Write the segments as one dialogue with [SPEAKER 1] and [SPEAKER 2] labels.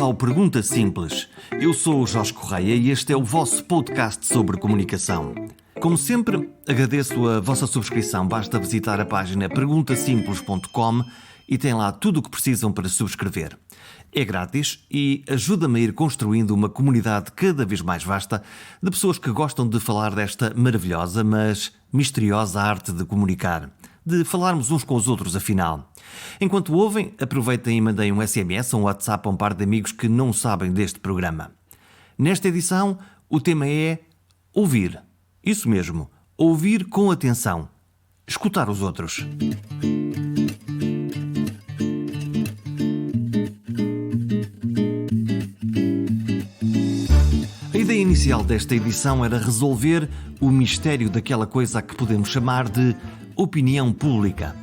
[SPEAKER 1] ao Pergunta Simples. Eu sou o Jorge Correia e este é o vosso podcast sobre comunicação. Como sempre, agradeço a vossa subscrição. Basta visitar a página perguntasimples.com e tem lá tudo o que precisam para subscrever. É grátis e ajuda-me a ir construindo uma comunidade cada vez mais vasta de pessoas que gostam de falar desta maravilhosa, mas misteriosa arte de comunicar. De falarmos uns com os outros, afinal. Enquanto ouvem, aproveitem e mandem um SMS ou um WhatsApp a um par de amigos que não sabem deste programa. Nesta edição, o tema é ouvir. Isso mesmo, ouvir com atenção. Escutar os outros. A ideia inicial desta edição era resolver o mistério daquela coisa a que podemos chamar de opinião pública.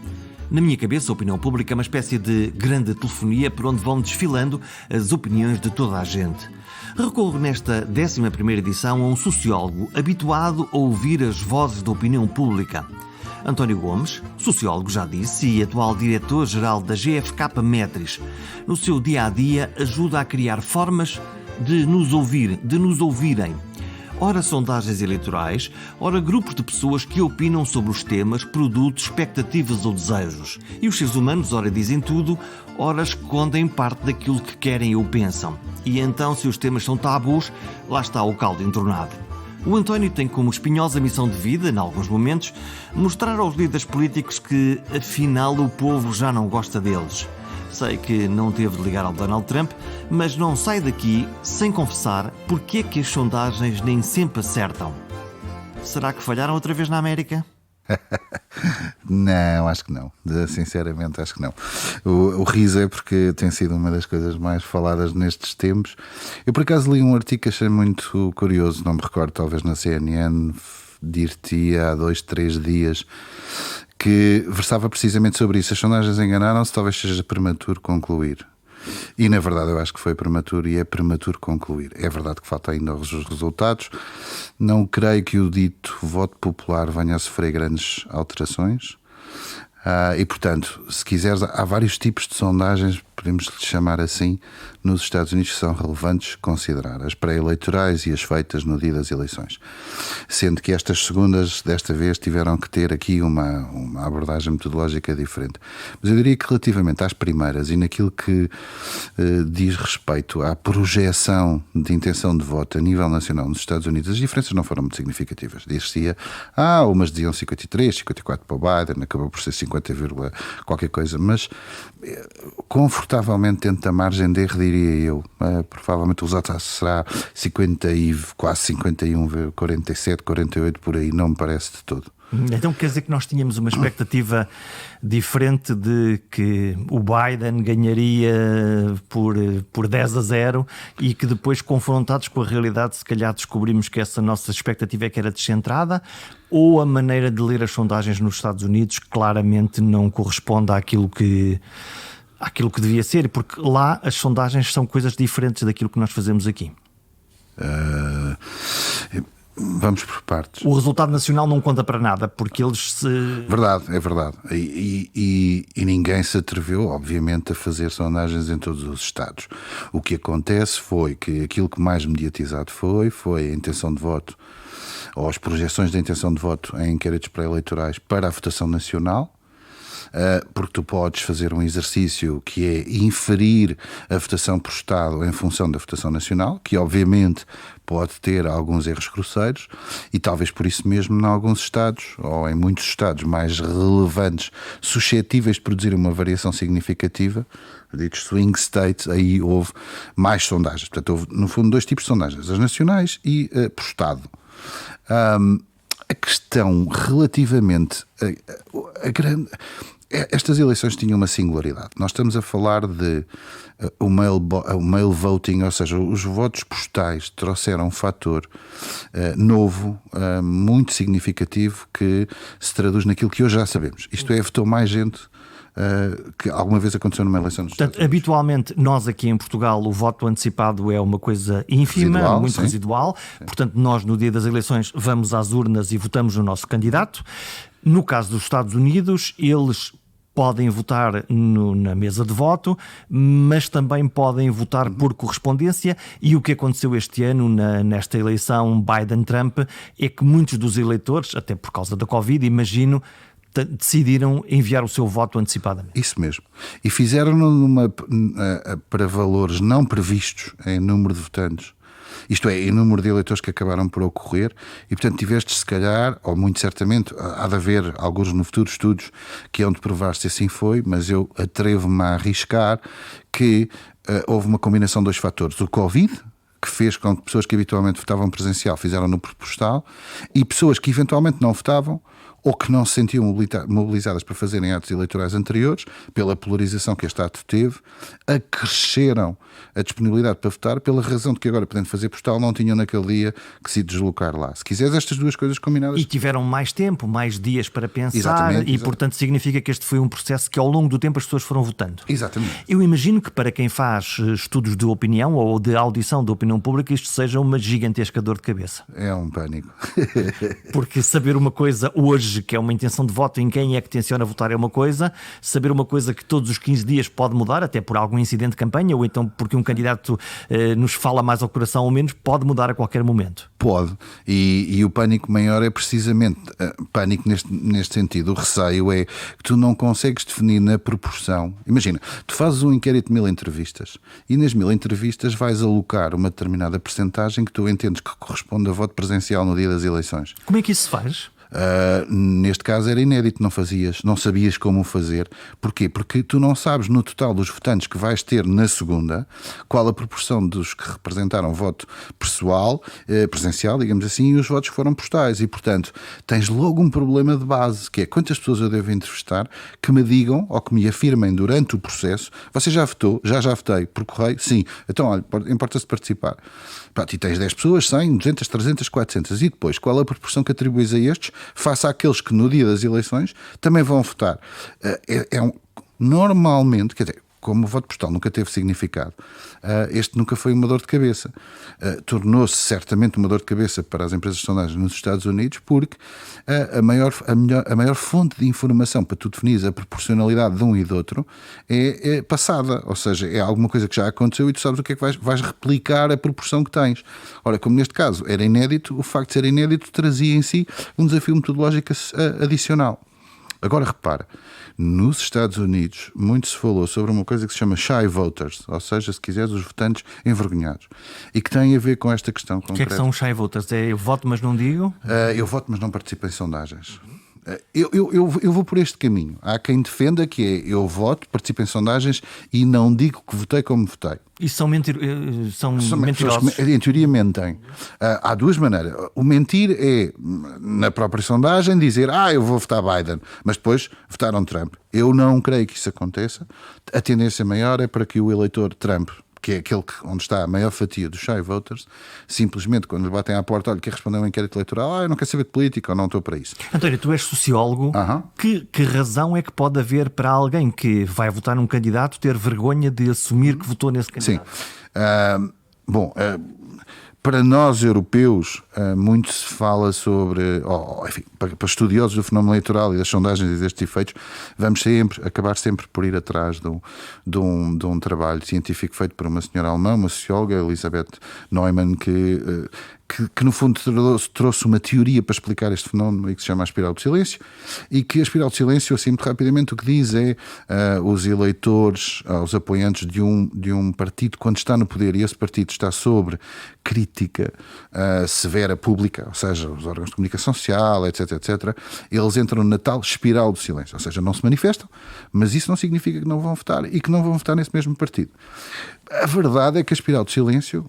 [SPEAKER 1] Na minha cabeça, a opinião pública é uma espécie de grande telefonia por onde vão desfilando as opiniões de toda a gente. Recorro nesta 11ª edição a um sociólogo habituado a ouvir as vozes da opinião pública. António Gomes, sociólogo já disse e atual diretor-geral da GfK Metris, no seu dia-a-dia ajuda a criar formas de nos ouvir, de nos ouvirem. Ora sondagens eleitorais, ora grupos de pessoas que opinam sobre os temas, produtos, expectativas ou desejos. E os seres humanos ora dizem tudo, ora escondem parte daquilo que querem ou pensam. E então, se os temas são tabus, lá está o caldo entornado. O António tem como espinhosa missão de vida, em alguns momentos, mostrar aos líderes políticos que, afinal, o povo já não gosta deles. Sei que não teve de ligar ao Donald Trump, mas não sai daqui sem confessar porque é que as sondagens nem sempre acertam. Será que falharam outra vez na América?
[SPEAKER 2] Não, acho que não. Sinceramente, acho que não. O riso é porque tem sido uma das coisas mais faladas nestes tempos. Eu, por acaso, li um artigo que achei muito curioso, não me recordo, talvez na CNN, dir-te-ia há 2-3 dias, que versava precisamente sobre isso. As sondagens enganaram-se, talvez seja prematuro concluir. E na verdade eu acho que foi prematuro e é prematuro concluir. É verdade que falta ainda os resultados. Não creio que o dito voto popular venha a sofrer grandes alterações. E portanto, se quiseres, há vários tipos de sondagens, podemos lhe chamar assim, nos Estados Unidos que são relevantes considerar. As pré-eleitorais e as feitas no dia das eleições. Sendo que estas segundas, desta vez, tiveram que ter aqui uma abordagem metodológica diferente. Mas eu diria que relativamente às primeiras e naquilo que diz respeito à projeção de intenção de voto a nível nacional nos Estados Unidos, as diferenças não foram muito significativas. Diz-se, umas diziam 53, 54 para o Biden, acabou por ser 50, qualquer coisa, mas confortavelmente dentro da margem de erro, diria eu. Provavelmente o resultado será 50 e quase 51, 47, 48 por aí, não me parece de todo.
[SPEAKER 1] Então quer dizer que nós tínhamos uma expectativa diferente de que o Biden ganharia por 10-0 e que depois, confrontados com a realidade, se calhar descobrimos que essa nossa expectativa é que era descentrada, ou a maneira de ler as sondagens nos Estados Unidos claramente não corresponde àquilo que devia ser, porque lá as sondagens são coisas diferentes daquilo que nós fazemos aqui.
[SPEAKER 2] Vamos por partes.
[SPEAKER 1] O resultado nacional não conta para nada, porque eles se...
[SPEAKER 2] Verdade, é verdade. E ninguém se atreveu, obviamente, a fazer sondagens em todos os estados. O que acontece foi que aquilo que mais mediatizado foi a intenção de voto, ou as projeções da intenção de voto em inquéritos pré-eleitorais para a votação nacional, porque tu podes fazer um exercício que é inferir a votação por Estado em função da votação nacional, que obviamente pode ter alguns erros grosseiros e talvez por isso mesmo em alguns Estados, ou em muitos Estados mais relevantes, suscetíveis de produzir uma variação significativa, ditos swing states, aí houve mais sondagens. Portanto, houve no fundo 2 tipos de sondagens, as nacionais e por Estado. A questão relativamente a grande... Estas eleições tinham uma singularidade. Nós estamos a falar de o mail voting, ou seja, os votos postais trouxeram um fator novo, muito significativo, que se traduz naquilo que hoje já sabemos. Isto é, votou mais gente que alguma vez aconteceu numa eleição nos Estados Unidos.
[SPEAKER 1] Habitualmente, nós aqui em Portugal, o voto antecipado é uma coisa ínfima,
[SPEAKER 2] residual,
[SPEAKER 1] muito
[SPEAKER 2] sim.
[SPEAKER 1] residual. Sim. Portanto, nós no dia das eleições vamos às urnas e votamos no nosso candidato. No caso dos Estados Unidos, eles podem votar na mesa de voto, mas também podem votar por correspondência. E o que aconteceu este ano nesta eleição Biden-Trump é que muitos dos eleitores, até por causa da Covid, imagino, decidiram enviar o seu voto antecipadamente.
[SPEAKER 2] Isso mesmo. E fizeram-no para valores não previstos em número de votantes. Isto é, em número de eleitores que acabaram por ocorrer, e portanto tiveste se calhar, ou muito certamente, há de haver alguns no futuro estudos que hão de provar se assim foi, mas eu atrevo-me a arriscar que houve uma combinação de dois fatores. O Covid, que fez com que pessoas que habitualmente votavam presencial fizeram no propostal, e pessoas que eventualmente não votavam ou que não se sentiam mobilizadas para fazerem atos eleitorais anteriores, pela polarização que este ato teve, acresceram a disponibilidade para votar pela razão de que agora, podendo fazer postal, não tinham naquele dia que se deslocar lá. Se quiseres, estas duas coisas combinadas...
[SPEAKER 1] E tiveram mais tempo, mais dias para pensar, e portanto significa que este foi um processo que ao longo do tempo as pessoas foram votando.
[SPEAKER 2] Exatamente.
[SPEAKER 1] Eu imagino que para quem faz estudos de opinião ou de audição da opinião pública, isto seja uma gigantesca dor de cabeça.
[SPEAKER 2] É um pânico.
[SPEAKER 1] Porque saber uma coisa hoje, que é uma intenção de voto em quem é que tenciona votar, é uma coisa. Saber uma coisa que todos os 15 dias pode mudar, até por algum incidente de campanha, ou então porque um candidato nos fala mais ao coração ou menos, pode mudar a qualquer momento.
[SPEAKER 2] Pode. E o pânico maior é precisamente, pânico neste sentido, o receio é que tu não consegues definir na proporção. Imagina, tu fazes um inquérito de 1000 entrevistas e nas 1000 entrevistas vais alocar uma determinada percentagem que tu entendes que corresponde a voto presencial no dia das eleições.
[SPEAKER 1] Como é que isso se faz?
[SPEAKER 2] Neste caso era inédito, não sabias como o fazer. Porquê? Porque tu não sabes no total dos votantes que vais ter na segunda qual a proporção dos que representaram voto pessoal, presencial, digamos assim, e os votos que foram postais, e portanto tens logo um problema de base, que é quantas pessoas eu devo entrevistar que me digam ou que me afirmem durante o processo: você já votou? Já votei por correio? Sim. Então olha, importa-se participar. E tens 10 pessoas, 100, 200, 300, 400, e depois qual a proporção que atribuis a estes face àqueles que no dia das eleições também vão votar? Normalmente, quer dizer, como o voto postal nunca teve significado, este nunca foi uma dor de cabeça. Tornou-se certamente uma dor de cabeça para as empresas de sondagem nos Estados Unidos, porque a maior fonte de informação para tu definires a proporcionalidade de um e do outro é passada, ou seja, é alguma coisa que já aconteceu e tu sabes o que é que vais replicar a proporção que tens. Ora, como neste caso era inédito, o facto de ser inédito trazia em si um desafio metodológico adicional. Agora repara, nos Estados Unidos muito se falou sobre uma coisa que se chama shy voters, ou seja, se quiseres, os votantes envergonhados, e que tem a ver com esta questão concreta.
[SPEAKER 1] O que é que são os shy voters? É eu voto mas não digo?
[SPEAKER 2] Eu voto mas não participo em sondagens. Eu vou por este caminho. Há quem defenda que é eu voto, participo em sondagens e não digo que votei como votei.
[SPEAKER 1] E são mentirosos?
[SPEAKER 2] Em teoria mentem. Há duas maneiras. O mentir é, na própria sondagem, dizer eu vou votar Biden, mas depois votaram Trump. Eu não creio que isso aconteça. A tendência maior é para que o eleitor Trump, que é aquele onde está a maior fatia dos shy voters, simplesmente quando lhe batem à porta, olha, quer responder a um inquérito eleitoral, eu não quero saber de política ou não estou para isso.
[SPEAKER 1] António, tu és sociólogo. Que razão é que pode haver para alguém que vai votar num candidato ter vergonha de assumir que votou nesse candidato?
[SPEAKER 2] Sim. Para nós europeus, muito se fala sobre, enfim, para estudiosos do fenómeno eleitoral e das sondagens e destes efeitos, vamos acabar sempre por ir atrás de um trabalho científico feito por uma senhora alemã, uma socióloga, Elisabeth Neumann, que no fundo trouxe uma teoria para explicar este fenómeno e que se chama a espiral do silêncio, e que a espiral do silêncio, assim muito rapidamente, o que diz é os eleitores, os apoiantes de um partido, quando está no poder e esse partido está sob crítica severa pública, ou seja, os órgãos de comunicação social, etc, eles entram na tal espiral do silêncio, ou seja, não se manifestam, mas isso não significa que não vão votar e que não vão votar nesse mesmo partido. A verdade é que a espiral do silêncio,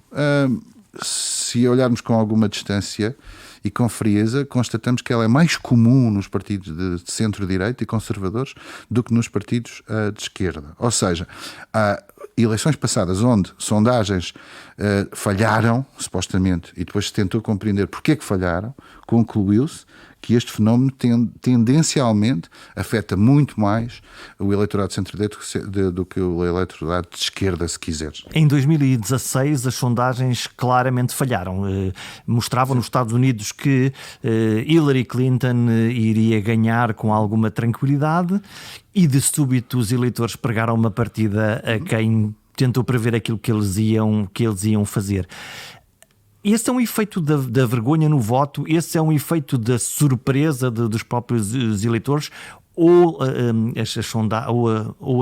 [SPEAKER 2] se olharmos com alguma distância e com frieza, constatamos que ela é mais comum nos partidos de centro-direita e conservadores do que nos partidos de esquerda. Ou seja, há eleições passadas onde sondagens falharam, supostamente, e depois se tentou compreender porque é que falharam, concluiu-se que este fenómeno tendencialmente afeta muito mais o eleitorado de centro-direita do que o eleitorado de esquerda, se quiseres.
[SPEAKER 1] Em 2016 as sondagens claramente falharam. Mostravam nos Estados Unidos que Hillary Clinton iria ganhar com alguma tranquilidade e de súbito os eleitores pregaram uma partida a quem tentou prever aquilo que eles iam fazer. Esse é um efeito da vergonha no voto? Esse é um efeito da surpresa dos próprios eleitores? Ou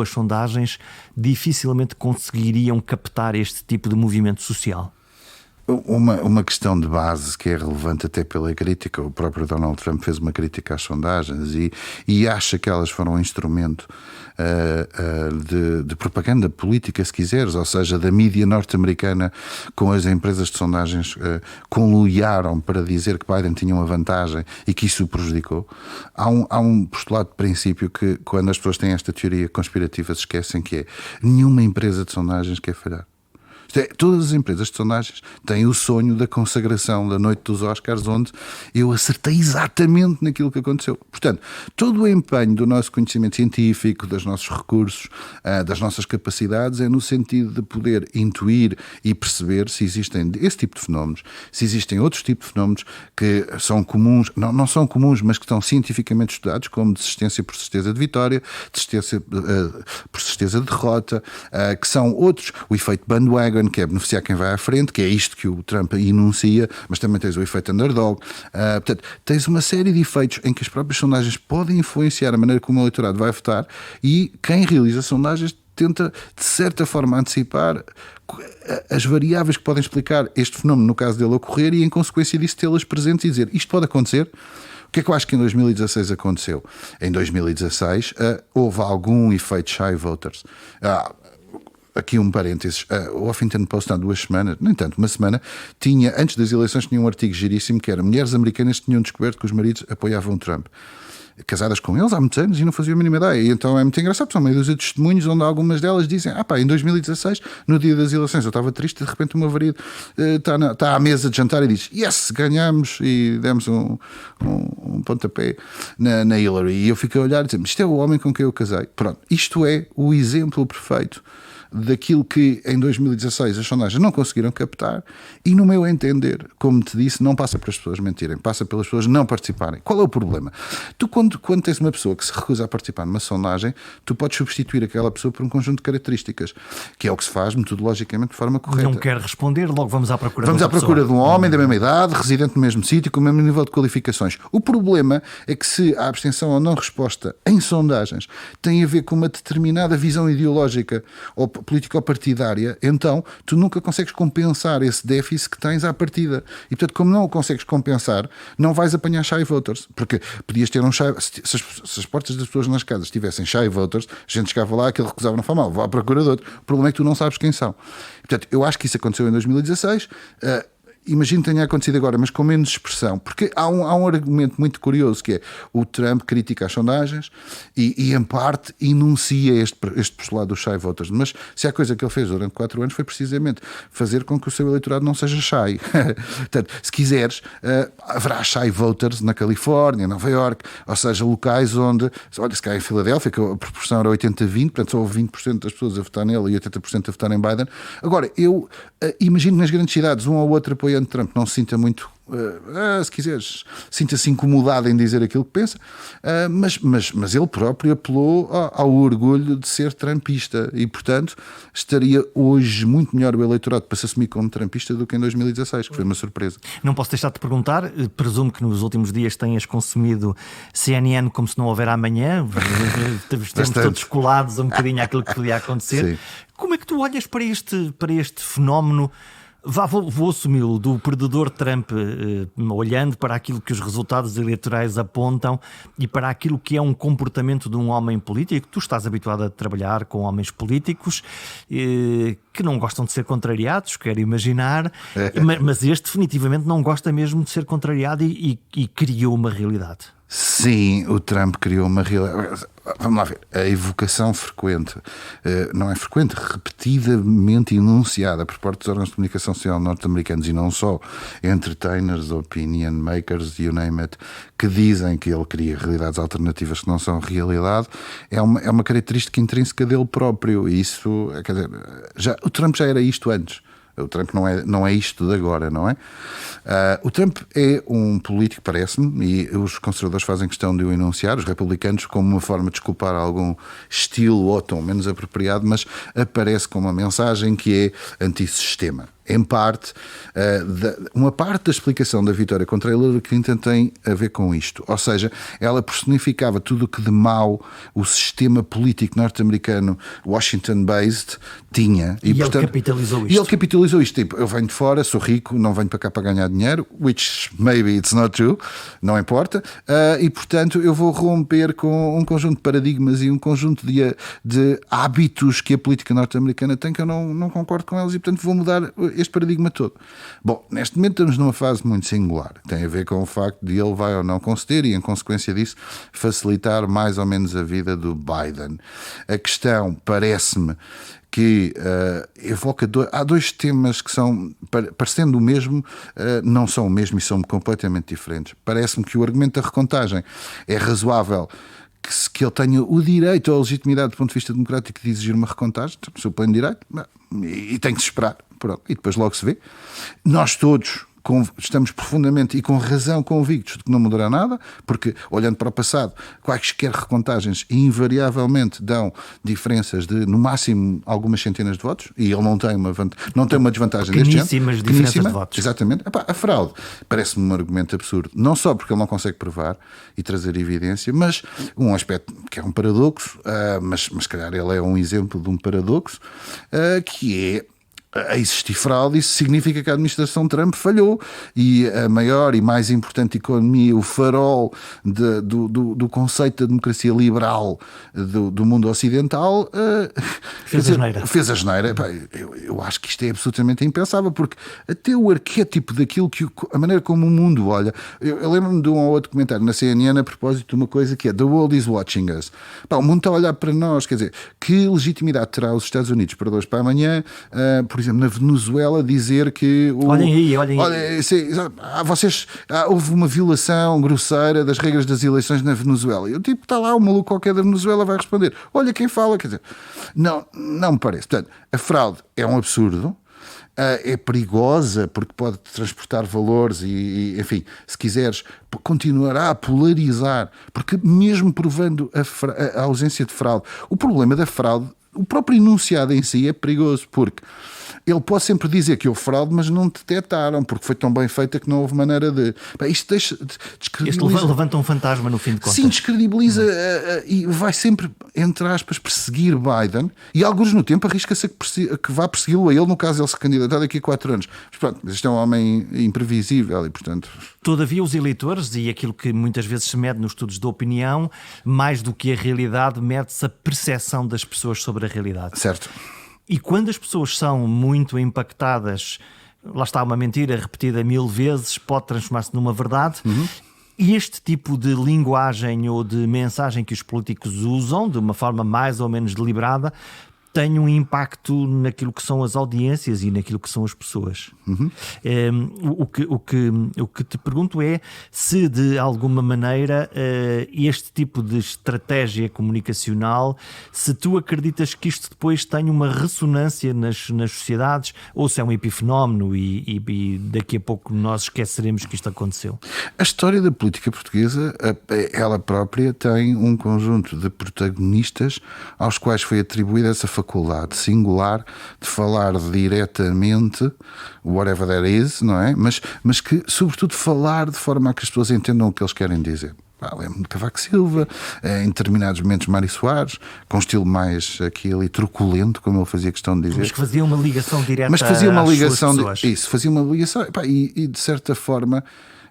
[SPEAKER 1] as sondagens dificilmente conseguiriam captar este tipo de movimento social?
[SPEAKER 2] Uma questão de base que é relevante até pela crítica. O próprio Donald Trump fez uma crítica às sondagens e acha que elas foram um instrumento de propaganda política, se quiseres, ou seja, da mídia norte-americana com as empresas de sondagens conluiaram para dizer que Biden tinha uma vantagem e que isso o prejudicou. Há um postulado de princípio que, quando as pessoas têm esta teoria conspirativa, se esquecem, que é: nenhuma empresa de sondagens quer falhar. Todas as empresas de sondagens têm o sonho da consagração da noite dos Oscars, onde eu acertei exatamente naquilo que aconteceu. Portanto, todo o empenho do nosso conhecimento científico, dos nossos recursos, das nossas capacidades, é no sentido de poder intuir e perceber se existem esse tipo de fenómenos, se existem outros tipos de fenómenos que são comuns, não são comuns, mas que estão cientificamente estudados, como desistência por certeza de vitória, desistência por certeza de derrota, que são outros, o efeito bandwagon, que é beneficiar quem vai à frente, que é isto que o Trump enuncia, mas também tens o efeito underdog. Portanto, tens uma série de efeitos em que as próprias sondagens podem influenciar a maneira como o eleitorado vai votar, e quem realiza sondagens tenta, de certa forma, antecipar as variáveis que podem explicar este fenómeno, no caso dele ocorrer, e em consequência disso tê-las presentes e dizer: isto pode acontecer. O que é que eu acho que em 2016 aconteceu? Em 2016 houve algum efeito shy voters. Aqui um parênteses, o Huffington Post há 2 semanas, nem tanto, uma semana, antes das eleições tinha um artigo giríssimo que era: mulheres americanas tinham descoberto que os maridos apoiavam Trump, casadas com eles há muitos anos, e não faziam a mínima ideia. E então é muito engraçado, são meio dúzia de testemunhos onde algumas delas dizem: em 2016, no dia das eleições, eu estava triste, de repente o meu marido está à mesa de jantar e diz: yes, ganhamos, e demos um pontapé na Hillary. E eu fiquei a olhar e dizer: isto é o homem com quem eu casei. Pronto, isto é o exemplo perfeito daquilo que em 2016 as sondagens não conseguiram captar, e no meu entender, como te disse, não passa para as pessoas mentirem, passa pelas pessoas não participarem. Qual é o problema? Tu, quando tens uma pessoa que se recusa a participar numa sondagem, tu podes substituir aquela pessoa por um conjunto de características, que é o que se faz metodologicamente de forma correta.
[SPEAKER 1] Não quer responder, logo vamos à procura
[SPEAKER 2] de um homem da mesma idade, residente no mesmo sítio, com o mesmo nível de qualificações. O problema é que, se a abstenção ou não resposta em sondagens tem a ver com uma determinada visão ideológica ou político-partidária, então tu nunca consegues compensar esse déficit que tens à partida. E, portanto, como não o consegues compensar, não vais apanhar shy voters. Porque podias ter se as portas das pessoas nas casas tivessem shy voters, a gente chegava lá, aquele recusava, não faz mal, vá à procura de outro. O problema é que tu não sabes quem são. E, portanto, eu acho que isso aconteceu em 2016. Imagino que tenha acontecido agora, mas com menos expressão, porque há um argumento muito curioso, que é: o Trump critica as sondagens e em parte enuncia este postulado dos shy voters, mas se há coisa que ele fez durante 4 anos foi precisamente fazer com que o seu eleitorado não seja shy. Portanto, se quiseres, haverá shy voters na Califórnia, Nova York, ou seja, locais onde, olha, se cá em Filadélfia, que a proporção era 80-20, portanto só houve 20% das pessoas a votar nele e 80% a votar em Biden. Agora, eu imagino que nas grandes cidades um ou outro apoiante Trump não se sinta muito, se quiseres, sinta-se incomodado em dizer aquilo que pensa, mas ele próprio apelou ao orgulho de ser trumpista e, portanto, estaria hoje muito melhor o eleitorado para se assumir como trumpista do que em 2016, que foi uma surpresa.
[SPEAKER 1] Não posso deixar de te perguntar, presumo que nos últimos dias tenhas consumido CNN como se não houver amanhã, estamos todos colados um bocadinho àquilo que podia acontecer. Sim. Como é que tu olhas para este fenómeno? Vou assumi-lo, do perdedor Trump, olhando para aquilo que os resultados eleitorais apontam e para aquilo que é um comportamento de um homem político. Tu estás habituado a trabalhar com homens políticos que não gostam de ser contrariados, quero imaginar, mas este definitivamente não gosta mesmo de ser contrariado e criou uma realidade.
[SPEAKER 2] Sim, o Trump criou uma realidade. Vamos lá ver. A evocação frequente, não é frequente, repetidamente enunciada por parte dos órgãos de comunicação social norte-americanos e não só, entertainers, opinion makers, you name it, que dizem que ele cria realidades alternativas que não são realidade, é uma característica intrínseca dele próprio. E isso, quer dizer, o Trump já era isto antes. O Trump não é isto de agora, não é? O Trump é um político, parece-me, e os conservadores fazem questão de o enunciar, os republicanos, como uma forma de desculpar algum estilo ou tom menos apropriado, mas aparece com uma mensagem que é antissistema. Em parte, uma parte da explicação da vitória contra Hillary Clinton tem a ver com isto. Ou seja, ela personificava tudo o que de mau o sistema político norte-americano Washington-based tinha.
[SPEAKER 1] E portanto, ele capitalizou isto.
[SPEAKER 2] E ele capitalizou isto. Tipo, eu venho de fora, sou rico, não venho para cá para ganhar dinheiro, which maybe it's not true, não importa. E, portanto, eu vou romper com um conjunto de paradigmas e um conjunto de hábitos que a política norte-americana tem que eu não concordo com eles e, portanto, vou mudar este paradigma todo. Bom, neste momento estamos numa fase muito singular. Tem a ver com o facto de ele vai ou não conceder e, em consequência disso, facilitar mais ou menos a vida do Biden. A questão, parece-me, que evoca há dois temas que são, parecendo o mesmo, não são o mesmo e são completamente diferentes. Parece-me que o argumento da recontagem é razoável, que ele tenha o direito ou a legitimidade do ponto de vista democrático de exigir uma recontagem, se o pleno direito, e tem que se esperar. Pronto, e depois logo se vê. Nós todos estamos profundamente e com razão convictos de que não mudará nada, porque olhando para o passado, quaisquer recontagens invariavelmente dão diferenças de no máximo algumas centenas de votos, e ele não tem uma desvantagem deste género.
[SPEAKER 1] Pequeníssimas diferenças de votos.
[SPEAKER 2] Exatamente. A fraude parece-me um argumento absurdo, não só porque ele não consegue provar e trazer evidência, mas um aspecto que é um paradoxo, mas se calhar ele é um exemplo de um paradoxo, que é a existir fraude. Isso significa que a administração Trump falhou e a maior e mais importante economia, o farol do conceito da democracia liberal do mundo ocidental, fez a geneira. Eu acho que isto é absolutamente impensável, porque até o arquétipo daquilo a maneira como o mundo olha. Eu lembro-me de um ou outro comentário na CNN a propósito de uma coisa que é The world is watching us. O mundo está a olhar para nós, quer dizer, que legitimidade terá os Estados Unidos para hoje para amanhã, por exemplo, na Venezuela, dizer que
[SPEAKER 1] olhem aí.
[SPEAKER 2] Houve uma violação grosseira das regras das eleições na Venezuela. E o tipo está lá, o maluco qualquer da Venezuela vai responder: olha quem fala, quer dizer, não me parece. Portanto, a fraude é um absurdo. É perigosa porque pode transportar valores e, enfim, se quiseres, continuará a polarizar, porque mesmo provando a ausência de fraude, o problema da fraude, o próprio enunciado em si é perigoso, porque ele pode sempre dizer que houve fraude, mas não detectaram, porque foi tão bem feita que não houve maneira de... Isto
[SPEAKER 1] descredibiliza... levanta um fantasma no fim de contas.
[SPEAKER 2] Sim, descredibiliza e vai sempre, entre aspas, perseguir Biden, e alguns no tempo arrisca-se que vá persegui-lo a ele, no caso ele se candidatar daqui a 4 anos. Mas pronto, este é um homem imprevisível e, portanto...
[SPEAKER 1] Todavia, os eleitores, e aquilo que muitas vezes se mede nos estudos de opinião, mais do que a realidade, mede-se a percepção das pessoas sobre a realidade.
[SPEAKER 2] Certo.
[SPEAKER 1] E quando as pessoas são muito impactadas, lá está, uma mentira repetida 1000 vezes, pode transformar-se numa verdade. E este tipo de linguagem ou de mensagem que os políticos usam, de uma forma mais ou menos deliberada, tem um impacto naquilo que são as audiências e naquilo que são as pessoas. O que te pergunto é se, de alguma maneira, este tipo de estratégia comunicacional, se tu acreditas que isto depois tem uma ressonância nas sociedades, ou se é um epifenómeno e daqui a pouco nós esqueceremos que isto aconteceu.
[SPEAKER 2] A história da política portuguesa, ela própria tem um conjunto de protagonistas aos quais foi atribuída essa faculdade singular de falar diretamente, whatever that is, não é? Mas que, sobretudo, falar de forma a que as pessoas entendam o que eles querem dizer. Lembro-me de Cavaco Silva, em determinados momentos Mário Soares, com um estilo mais aqui ali truculento, como ele fazia questão de dizer.
[SPEAKER 1] Mas que fazia uma ligação direta.
[SPEAKER 2] Mas fazia uma ligação
[SPEAKER 1] fazia
[SPEAKER 2] uma ligação, e de certa forma,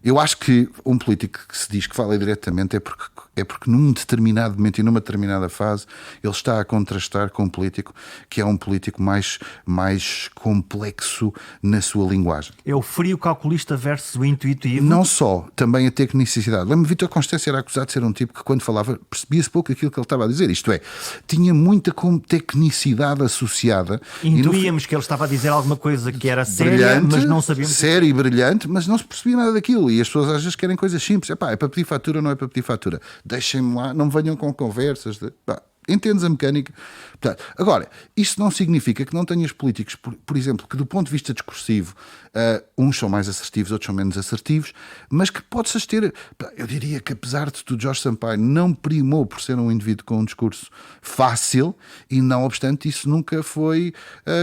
[SPEAKER 2] eu acho que um político que se diz que fala diretamente é porque é porque num determinado momento e numa determinada fase ele está a contrastar com um político que é um político mais complexo na sua linguagem.
[SPEAKER 1] É o frio calculista versus o intuitivo.
[SPEAKER 2] Não só, também a tecnicidade. Lembro-me, Vítor Constância era acusado de ser um tipo que quando falava percebia-se pouco aquilo que ele estava a dizer, isto é, tinha muita tecnicidade associada.
[SPEAKER 1] Intuíamos que ele estava a dizer alguma coisa que era séria, mas não sabíamos.
[SPEAKER 2] Séria e brilhante, mas não se percebia nada daquilo. E as pessoas às vezes querem coisas simples. É para pedir fatura ou não é para pedir fatura? Deixem-me lá, não me venham com conversas. Entendes a mecânica? Portanto, agora, isso não significa que não tenhas políticos, por exemplo, que do ponto de vista discursivo, uns são mais assertivos, outros são menos assertivos, mas que possas ter. Eu diria que, apesar de tudo, Jorge Sampaio não primou por ser um indivíduo com um discurso fácil e, não obstante, isso nunca foi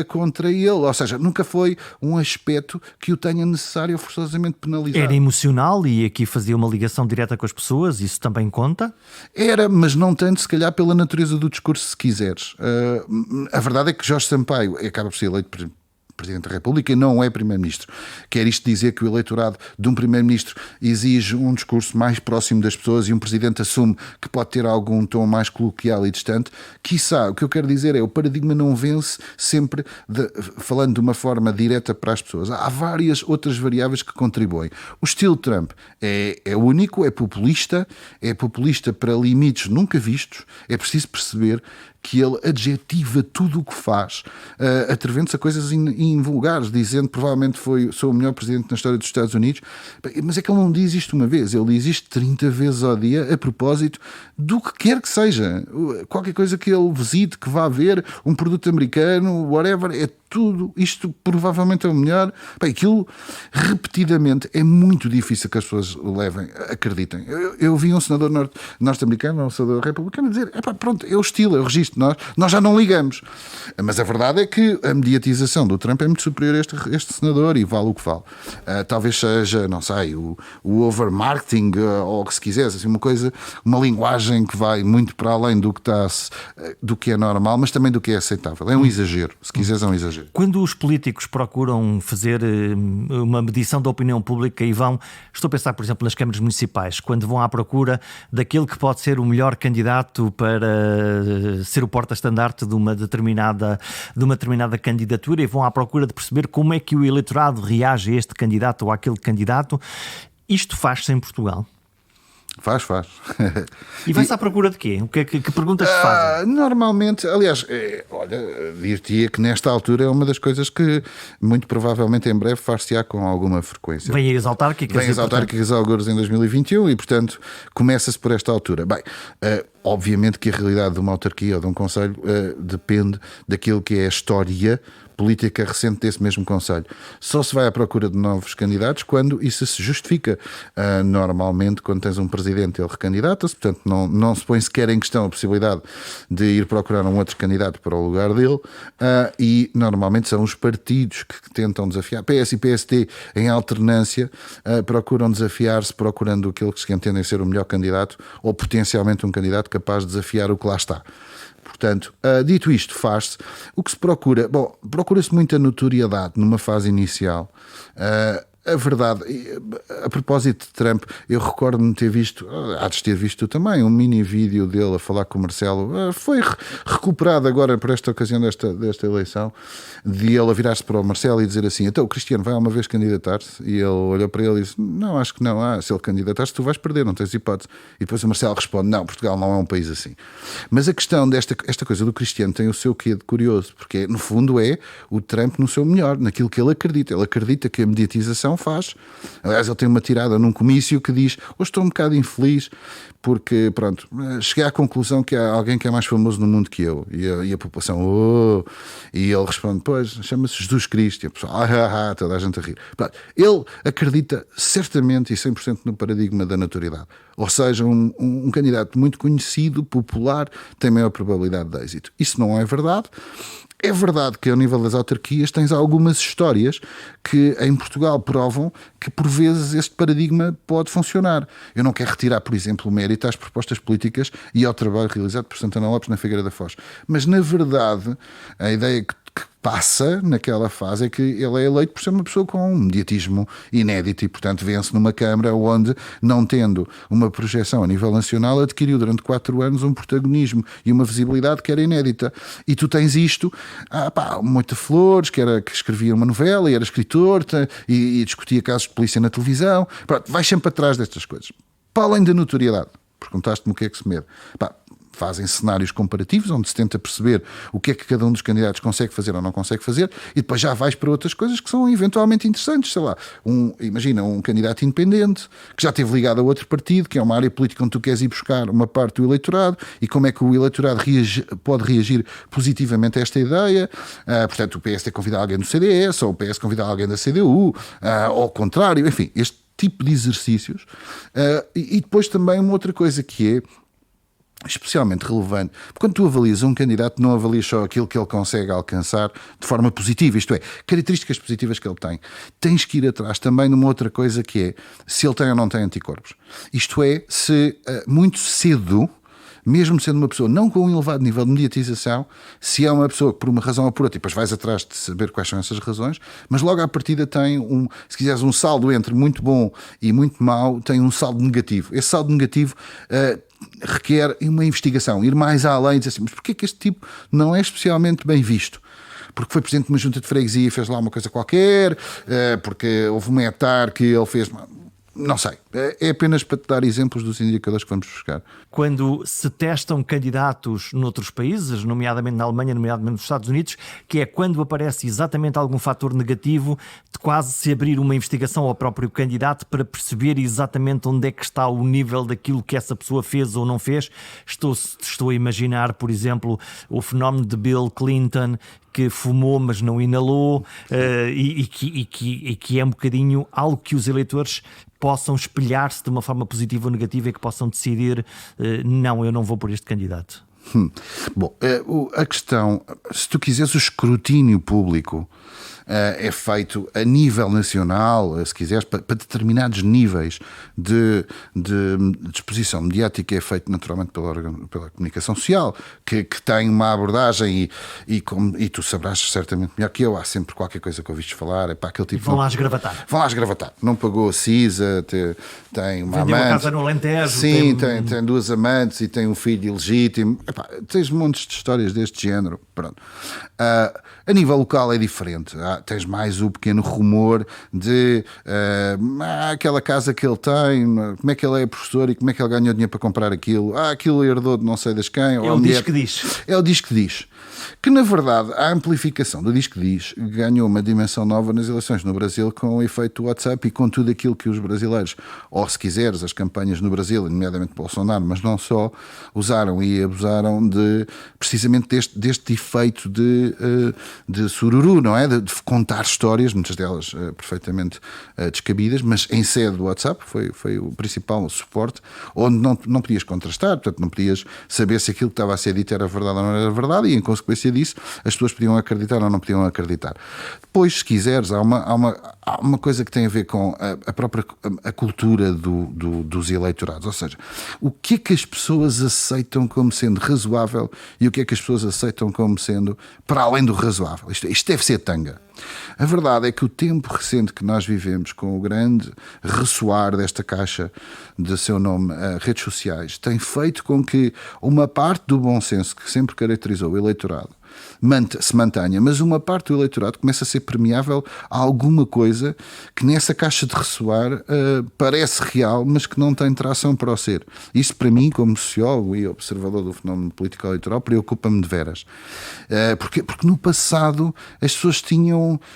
[SPEAKER 2] contra ele. Ou seja, nunca foi um aspecto que o tenha necessário ou forçosamente penalizado.
[SPEAKER 1] Era emocional e aqui fazia uma ligação direta com as pessoas, isso também conta?
[SPEAKER 2] Era, mas não tanto, se calhar, pela natureza do discurso, se quiseres. A verdade é que Jorge Sampaio acaba por ser eleito Presidente da República e não é Primeiro-Ministro. Quer isto dizer que o eleitorado de um Primeiro-Ministro exige um discurso mais próximo das pessoas e um Presidente assume que pode ter algum tom mais coloquial e distante? Quiçá, o que eu quero dizer é o paradigma não vence sempre falando de uma forma direta para as pessoas. Há várias outras variáveis que contribuem. O estilo Trump é único, é populista para limites nunca vistos. É preciso perceber que ele adjetiva tudo o que faz, atrevendo-se a coisas invulgares, dizendo provavelmente sou o melhor presidente na história dos Estados Unidos. Mas é que ele não diz isto uma vez, ele diz isto 30 vezes ao dia a propósito do que quer que seja. Qualquer coisa que ele visite, que vá ver, um produto americano, whatever, é tudo, isto provavelmente é o melhor. Aquilo repetidamente é muito difícil que as pessoas levem, acreditem. Eu vi um senador norte-americano, um senador republicano, dizer: pronto, é o estilo, é o registro, nós já não ligamos. Mas a verdade é que a mediatização do Trump é muito superior a este senador e vale o que vale. Talvez seja, não sei, o over-marketing, ou se quiseres, assim, uma linguagem que vai muito para além do que é normal, mas também do que é aceitável. É um exagero, se quiseres, é um exagero.
[SPEAKER 1] Quando os políticos procuram fazer uma medição da opinião pública e estou a pensar, por exemplo, nas câmaras municipais, quando vão à procura daquele que pode ser o melhor candidato para ser o porta-estandarte de uma determinada candidatura e vão à procura de perceber como é que o eleitorado reage a este candidato ou àquele candidato, isto faz-se em Portugal?
[SPEAKER 2] Faz.
[SPEAKER 1] E vai-se à procura de quê? Que perguntas se fazem?
[SPEAKER 2] Normalmente, aliás, dir-te-ia que nesta altura é uma das coisas que muito provavelmente em breve far-se-á com alguma frequência.
[SPEAKER 1] Vêm as autárquicas.
[SPEAKER 2] Vêm as autárquicas algures em 2021 e, portanto, começa-se por esta altura. Bem, obviamente que a realidade de uma autarquia ou de um concelho depende daquilo que é a história política recente desse mesmo concelho. Só se vai à procura de novos candidatos quando isso se justifica. Normalmente, quando tens um presidente, ele recandidata-se, portanto não se põe sequer em questão a possibilidade de ir procurar um outro candidato para o lugar dele, e normalmente são os partidos que tentam desafiar. PS e PSD, em alternância, procuram desafiar-se, procurando aquele que se entendem ser o melhor candidato ou potencialmente um candidato capaz de desafiar o que lá está. Portanto, dito isto, faz-se. O que se procura? Bom, procura-se muita notoriedade numa fase inicial. A verdade, a propósito de Trump, eu recordo-me de ter visto, há de ter visto também, um mini vídeo dele a falar com o Marcelo, foi recuperado agora por esta ocasião desta eleição, de ele a virar-se para o Marcelo e dizer assim: então o Cristiano vai uma vez candidatar-se? E ele olhou para ele e disse: não, acho que não, se ele candidatar-se tu vais perder, não tens hipótese. E depois o Marcelo responde: não, Portugal não é um país assim. Mas a questão esta coisa do Cristiano tem o seu quê de curioso, porque no fundo é o Trump no seu melhor, naquilo que ele acredita que a mediatização faz. Aliás, ele tem uma tirada num comício que diz: hoje estou um bocado infeliz porque, pronto, cheguei à conclusão que há alguém que é mais famoso no mundo que eu. E a população, e ele responde: pois, chama-se Jesus Cristo. E a pessoa, toda a gente a rir. Pronto, ele acredita certamente e 100% no paradigma da notoriedade. Ou seja, um candidato muito conhecido, popular, tem maior probabilidade de êxito. Isso não é verdade. É verdade que ao nível das autarquias tens algumas histórias que em Portugal provam que por vezes este paradigma pode funcionar. Eu não quero retirar, por exemplo, o mérito às propostas políticas e ao trabalho realizado por Santana Lopes na Figueira da Foz. Mas na verdade a ideia que passa naquela fase é que ele é eleito por ser uma pessoa com um mediatismo inédito e, portanto, vence numa Câmara onde, não tendo uma projeção a nível nacional, adquiriu durante 4 anos um protagonismo e uma visibilidade que era inédita. E tu tens isto, Moita Flores, que escrevia uma novela e era escritor e discutia casos de polícia na televisão. Pronto, vais sempre atrás destas coisas. Para além da notoriedade, perguntaste-me o que é que se mede. Fazem cenários comparativos onde se tenta perceber o que é que cada um dos candidatos consegue fazer ou não consegue fazer e depois já vais para outras coisas que são eventualmente interessantes. Sei lá, imagina um candidato independente que já esteve ligado a outro partido, que é uma área política onde tu queres ir buscar uma parte do eleitorado e como é que o eleitorado pode reagir positivamente a esta ideia. Portanto, o PS tem convidado alguém do CDS ou o PS convidar alguém da CDU, ou ao contrário, enfim, este tipo de exercícios. E depois também uma outra coisa que é especialmente relevante, porque quando tu avalias um candidato, não avalias só aquilo que ele consegue alcançar de forma positiva, isto é, características positivas que ele tem. Tens que ir atrás também numa outra coisa que é se ele tem ou não tem anticorpos. Isto é, se muito cedo, mesmo sendo uma pessoa não com um elevado nível de mediatização, se é uma pessoa que por uma razão ou por outra, e depois vais atrás de saber quais são essas razões, mas logo à partida tem se quiseres um saldo entre muito bom e muito mau, tem um saldo negativo. Esse saldo negativo requer uma investigação, ir mais além e dizer assim, mas porquê que este tipo não é especialmente bem visto? Porque foi presidente de uma junta de freguesia e fez lá uma coisa qualquer, porque houve um etar que ele fez... Não sei, é apenas para te dar exemplos dos indicadores que vamos buscar.
[SPEAKER 1] Quando se testam candidatos noutros países, nomeadamente na Alemanha, nomeadamente nos Estados Unidos, que é quando aparece exatamente algum fator negativo, de quase se abrir uma investigação ao próprio candidato para perceber exatamente onde é que está o nível daquilo que essa pessoa fez ou não fez. Estou a imaginar, por exemplo, o fenómeno de Bill Clinton, que fumou mas não inalou, e que é um bocadinho algo que os eleitores possam espelhar-se de uma forma positiva ou negativa e que possam decidir não, eu não vou por este candidato.
[SPEAKER 2] Bom, a questão, se tu quiseres o escrutínio público, é feito a nível nacional, se quiseres, para determinados níveis de disposição mediática, é feito naturalmente pela comunicação social, que tem uma abordagem e tu sabrás certamente melhor que eu, há sempre qualquer coisa que ouviste falar, aquele tipo...
[SPEAKER 1] Vão lá esgravatar.
[SPEAKER 2] Vão lá esgravatar. Não pagou a CISA, tem uma
[SPEAKER 1] vendeu
[SPEAKER 2] amante.
[SPEAKER 1] Uma casa no Alentejo.
[SPEAKER 2] Sim, tem 2 amantes e tem um filho ilegítimo. Tens montes de histórias deste género. Pronto. A nível local é diferente. Tens mais o pequeno rumor de aquela casa que ele tem, como é que ele é professor e como é que ele ganhou dinheiro para comprar aquilo. Aquilo herdou de não sei das quem.
[SPEAKER 1] É o diz que diz.
[SPEAKER 2] É o diz que diz. Que, na verdade, a amplificação do diz que diz ganhou uma dimensão nova nas eleições no Brasil com o efeito do WhatsApp e com tudo aquilo que os brasileiros, ou se quiseres, as campanhas no Brasil, nomeadamente Bolsonaro, mas não só, usaram e abusaram precisamente deste efeito de sururu, não é? De contar histórias, muitas delas perfeitamente descabidas, mas em sede do WhatsApp foi o principal suporte, onde não podias contrastar, portanto não podias saber se aquilo que estava a ser dito era verdade ou não era verdade, e em consequência disso as pessoas podiam acreditar ou não podiam acreditar. Depois, se quiseres, há uma coisa que tem a ver com a própria cultura dos eleitorados, ou seja, o que é que as pessoas aceitam como sendo razoável e o que é que as pessoas aceitam como sendo para além do razoável. Isto deve ser tanga. A verdade é que o tempo recente que nós vivemos, com o grande ressoar desta caixa de seu nome, redes sociais, tem feito com que uma parte do bom senso que sempre caracterizou o eleitorado se mantenha, mas uma parte do eleitorado começa a ser permeável a alguma coisa que nessa caixa de ressoar parece real, mas que não tem tração para o ser. Isso, para mim, como sociólogo e observador do fenómeno político eleitoral, preocupa-me de veras. Porque no passado as pessoas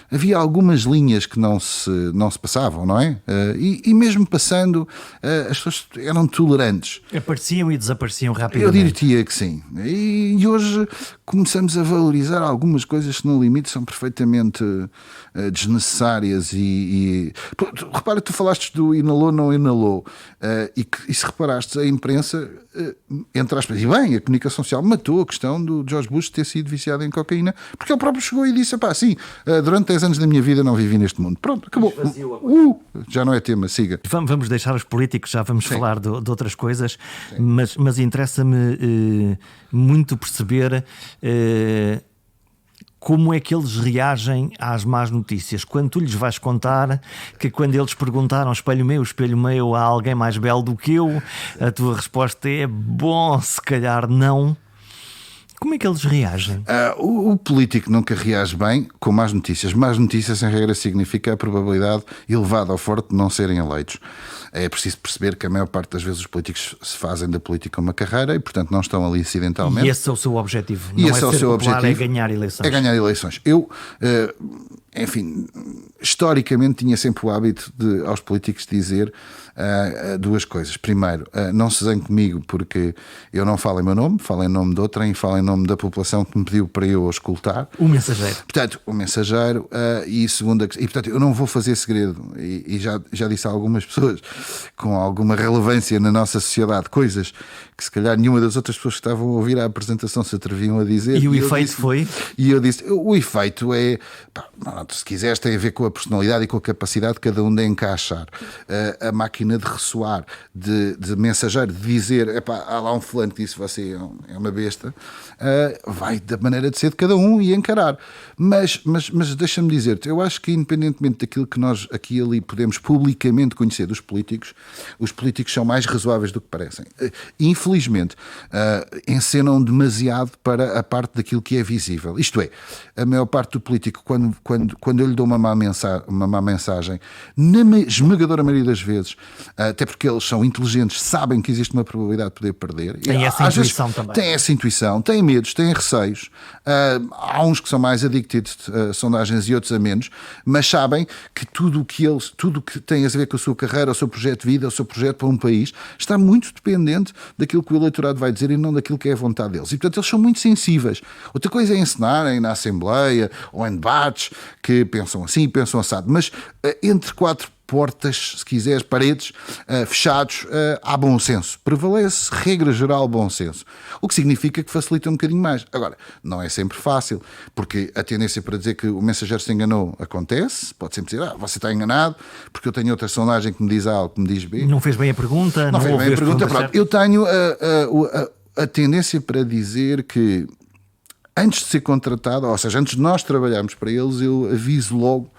[SPEAKER 2] havia algumas linhas que não se passavam, não é? E mesmo passando, as pessoas eram tolerantes.
[SPEAKER 1] Apareciam e desapareciam rapidamente.
[SPEAKER 2] Eu diria que sim. E hoje começamos a valorizar algumas coisas que no limite são perfeitamente desnecessárias repara, tu falaste do inalou, não inalou, e se reparaste, a imprensa, entre aspas, e bem, a comunicação social matou a questão do George Bush ter sido viciado em cocaína, porque ele próprio chegou e disse, sim, durante 10 anos da minha vida não vivi neste mundo. Pronto, acabou. Já não é tema, siga.
[SPEAKER 1] Vamos deixar os políticos, já vamos falar de outras coisas, mas interessa-me muito perceber como é que eles reagem às más notícias? Quando tu lhes vais contar que quando eles perguntaram espelho meu, há alguém mais belo do que eu, a tua resposta é bom, se calhar não. Como é que eles reagem?
[SPEAKER 2] O político nunca reage bem com más notícias. Más notícias, em regra, significa a probabilidade elevada ou forte de não serem eleitos. É preciso perceber que a maior parte das vezes os políticos se fazem da política uma carreira e, portanto, não estão ali acidentalmente.
[SPEAKER 1] E esse é o seu objetivo.
[SPEAKER 2] E
[SPEAKER 1] não
[SPEAKER 2] esse
[SPEAKER 1] é
[SPEAKER 2] é o
[SPEAKER 1] ser
[SPEAKER 2] seu
[SPEAKER 1] popular,
[SPEAKER 2] objetivo.
[SPEAKER 1] é ganhar eleições.
[SPEAKER 2] É ganhar eleições. Eu, enfim, historicamente tinha sempre o hábito de, aos políticos, dizer duas coisas. Primeiro, não se zangue comigo porque eu não falo em meu nome, falo em nome de outrem e falo em nome da população que me pediu para eu a escutar.
[SPEAKER 1] O mensageiro.
[SPEAKER 2] Portanto, o mensageiro. E segunda, e portanto, eu não vou fazer segredo. E já disse a algumas pessoas com alguma relevância na nossa sociedade coisas que se calhar nenhuma das outras pessoas que estavam a ouvir a apresentação se atreviam a dizer.
[SPEAKER 1] E o efeito foi?
[SPEAKER 2] E eu disse, o efeito é, se quiseres, tem a ver com a personalidade e com a capacidade de cada um de encaixar. A máquina de ressoar, de mensageiro, de dizer, há lá um fulano que disse você é uma besta, vai da maneira de ser de cada um e encarar. Mas deixa-me dizer-te, eu acho que independentemente daquilo que nós aqui e ali podemos publicamente conhecer dos políticos, os políticos são mais razoáveis do que parecem. Infelizmente, encenam demasiado para a parte daquilo que é visível. Isto é, a maior parte do político, quando eu lhe dou uma má mensagem, na esmagadora maioria das vezes, até porque eles são inteligentes, sabem que existe uma probabilidade de poder perder.
[SPEAKER 1] Tem essa intuição também.
[SPEAKER 2] Tem essa intuição, têm medos, têm receios. Há uns que são mais addicted a sondagens e outros a menos, mas sabem que tudo o que tem a ver com a sua carreira, o seu projeto de vida, o seu projeto para um país, está muito dependente daquilo que o eleitorado vai dizer e não daquilo que é a vontade deles. E, portanto, eles são muito sensíveis. Outra coisa é ensinarem na Assembleia ou em debates que pensam assim, pensam assado. Mas entre quatro portas, se quiseres, paredes, fechados, há bom senso. Prevalece, regra geral, bom senso. O que significa que facilita um bocadinho mais. Agora, não é sempre fácil, porque a tendência para dizer que o mensageiro se enganou acontece, pode sempre dizer, você está enganado, porque eu tenho outra sondagem que me diz A ou que me diz B.
[SPEAKER 1] Não fez bem a pergunta.
[SPEAKER 2] Não fez bem a pergunta, pronto. Eu tenho a tendência para dizer que antes de ser contratado, ou seja, antes de nós trabalharmos para eles, eu aviso logo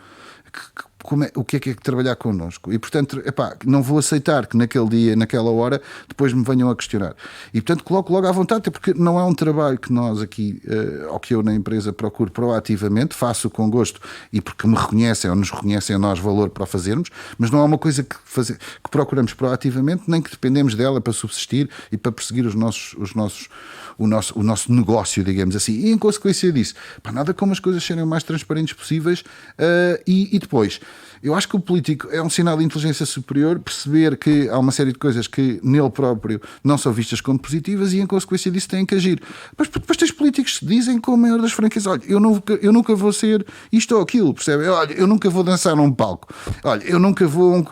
[SPEAKER 2] o que é trabalhar connosco. E, portanto, não vou aceitar que naquele dia, naquela hora, depois me venham a questionar. E, portanto, coloco logo à vontade, até porque não é um trabalho que nós aqui, ou que eu na empresa procuro proativamente, faço com gosto e porque me reconhecem ou nos reconhecem a nós valor para o fazermos, mas não é uma coisa que procuramos proativamente, nem que dependemos dela para subsistir e para perseguir o nosso negócio, digamos assim. E, em consequência disso, nada como as coisas serem o mais transparentes possíveis. E depois, eu acho que o político é um sinal de inteligência superior perceber que há uma série de coisas que nele próprio não são vistas como positivas e, em consequência disso, têm que agir. Mas depois tens políticos que dizem com a maior das franquezas, olha, eu nunca vou ser isto ou aquilo, percebe? Olha, eu nunca vou dançar num palco. Olha, eu nunca vou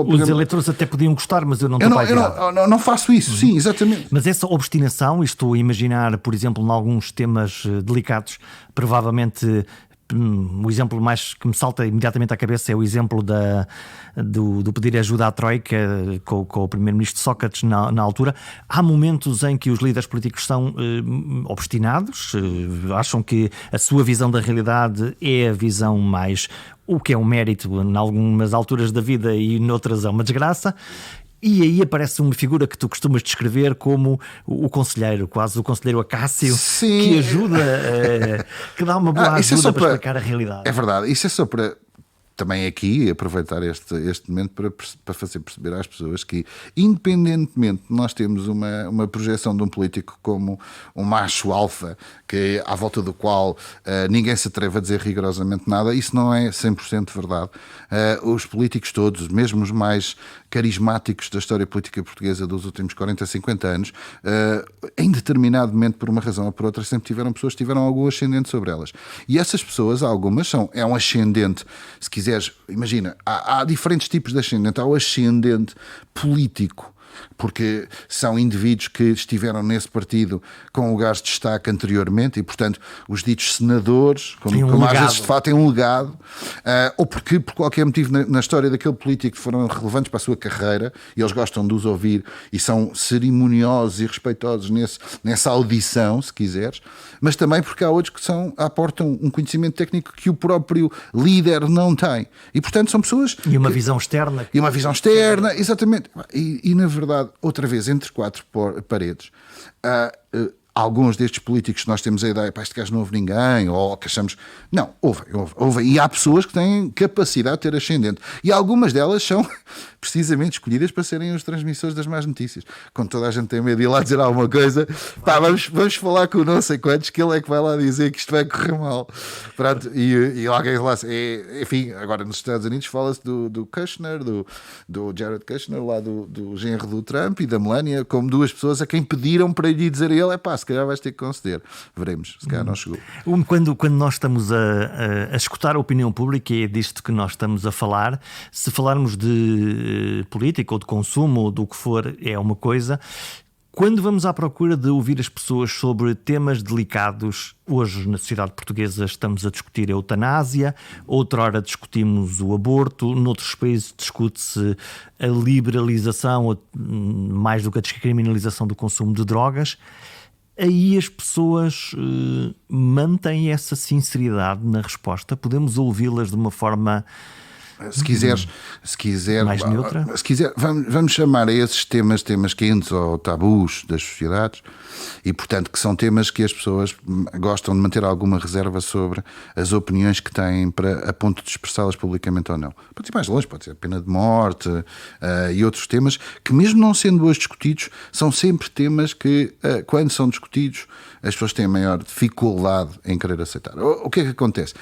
[SPEAKER 1] Os eleitores até podiam gostar, mas eu não estou para
[SPEAKER 2] não faço isso, sim, exatamente.
[SPEAKER 1] Mas essa obstinação, estou a imaginar, por exemplo, em alguns temas delicados, provavelmente o exemplo mais que me salta imediatamente à cabeça é o exemplo do pedir ajuda à Troika com o primeiro-ministro Sócrates na altura. Há momentos em que os líderes políticos são obstinados, acham que a sua visão da realidade é a visão mais, o que é um mérito em algumas alturas da vida e noutras é uma desgraça. E aí aparece uma figura que tu costumas descrever como o conselheiro, quase o conselheiro Acácio,
[SPEAKER 2] sim,
[SPEAKER 1] que ajuda, que dá uma boa ajuda para explicar a realidade.
[SPEAKER 2] É verdade, isso é só para também aqui aproveitar este momento para fazer perceber às pessoas que, independentemente de nós termos uma projeção de um político como um macho alfa, à volta do qual ninguém se atreve a dizer rigorosamente nada, isso não é 100% verdade. Os políticos todos, mesmo os mais carismáticos da história política portuguesa dos últimos 40, 50 anos, em determinado momento, por uma razão ou por outra, sempre tiveram pessoas que tiveram algum ascendente sobre elas. E essas pessoas, algumas, é um ascendente, se quiseres, imagina, há diferentes tipos de ascendente. Há o ascendente político, porque são indivíduos que estiveram nesse partido com lugares de destaque anteriormente e, portanto, os ditos senadores, como às vezes de fato têm um legado, ou porque por qualquer motivo na história daquele político foram relevantes para a sua carreira e eles gostam de os ouvir e são cerimoniosos e respeitosos nessa audição, se quiseres, mas também porque há outros que aportam um conhecimento técnico que o próprio líder não tem. E, portanto, são pessoas...
[SPEAKER 1] E uma visão externa.
[SPEAKER 2] E uma visão externa, exatamente. E na verdade, outra vez, entre quatro paredes, alguns destes políticos nós temos a ideia, este gajo não ouve ninguém, ou que achamos... Não, ouvem. E há pessoas que têm capacidade de ter ascendente. E algumas delas são precisamente escolhidas para serem os transmissores das más notícias. Quando toda a gente tem medo de ir lá dizer alguma coisa, vamos falar com o não sei quantos, que ele é que vai lá dizer que isto vai correr mal. Pronto, e alguém lá... enfim, agora nos Estados Unidos fala-se do Kushner, do Jared Kushner, lá do genro do Trump e da Melania, como duas pessoas a quem pediram para lhe dizer a ele, se calhar vais ter que conceder. Veremos, se calhar não chegou.
[SPEAKER 1] Quando nós estamos a escutar a opinião pública, e é disto que nós estamos a falar, se falarmos de política ou de consumo ou do que for, é uma coisa. Quando vamos à procura de ouvir as pessoas sobre temas delicados, hoje na sociedade portuguesa estamos a discutir a eutanásia, outrora discutimos o aborto, noutros países discute-se a liberalização, mais do que a descriminalização do consumo de drogas. Aí as pessoas mantêm essa sinceridade na resposta? Podemos ouvi-las de uma forma...
[SPEAKER 2] Se quiser,
[SPEAKER 1] mais neutra?
[SPEAKER 2] Se quiser, vamos chamar a esses temas quentes ou tabus das sociedades e, portanto, que são temas que as pessoas gostam de manter alguma reserva sobre as opiniões que têm a ponto de expressá-las publicamente ou não. Pode ir mais longe, pode ser a pena de morte e outros temas que, mesmo não sendo hoje discutidos, são sempre temas que, quando são discutidos, as pessoas têm maior dificuldade em querer aceitar. O que é que acontece?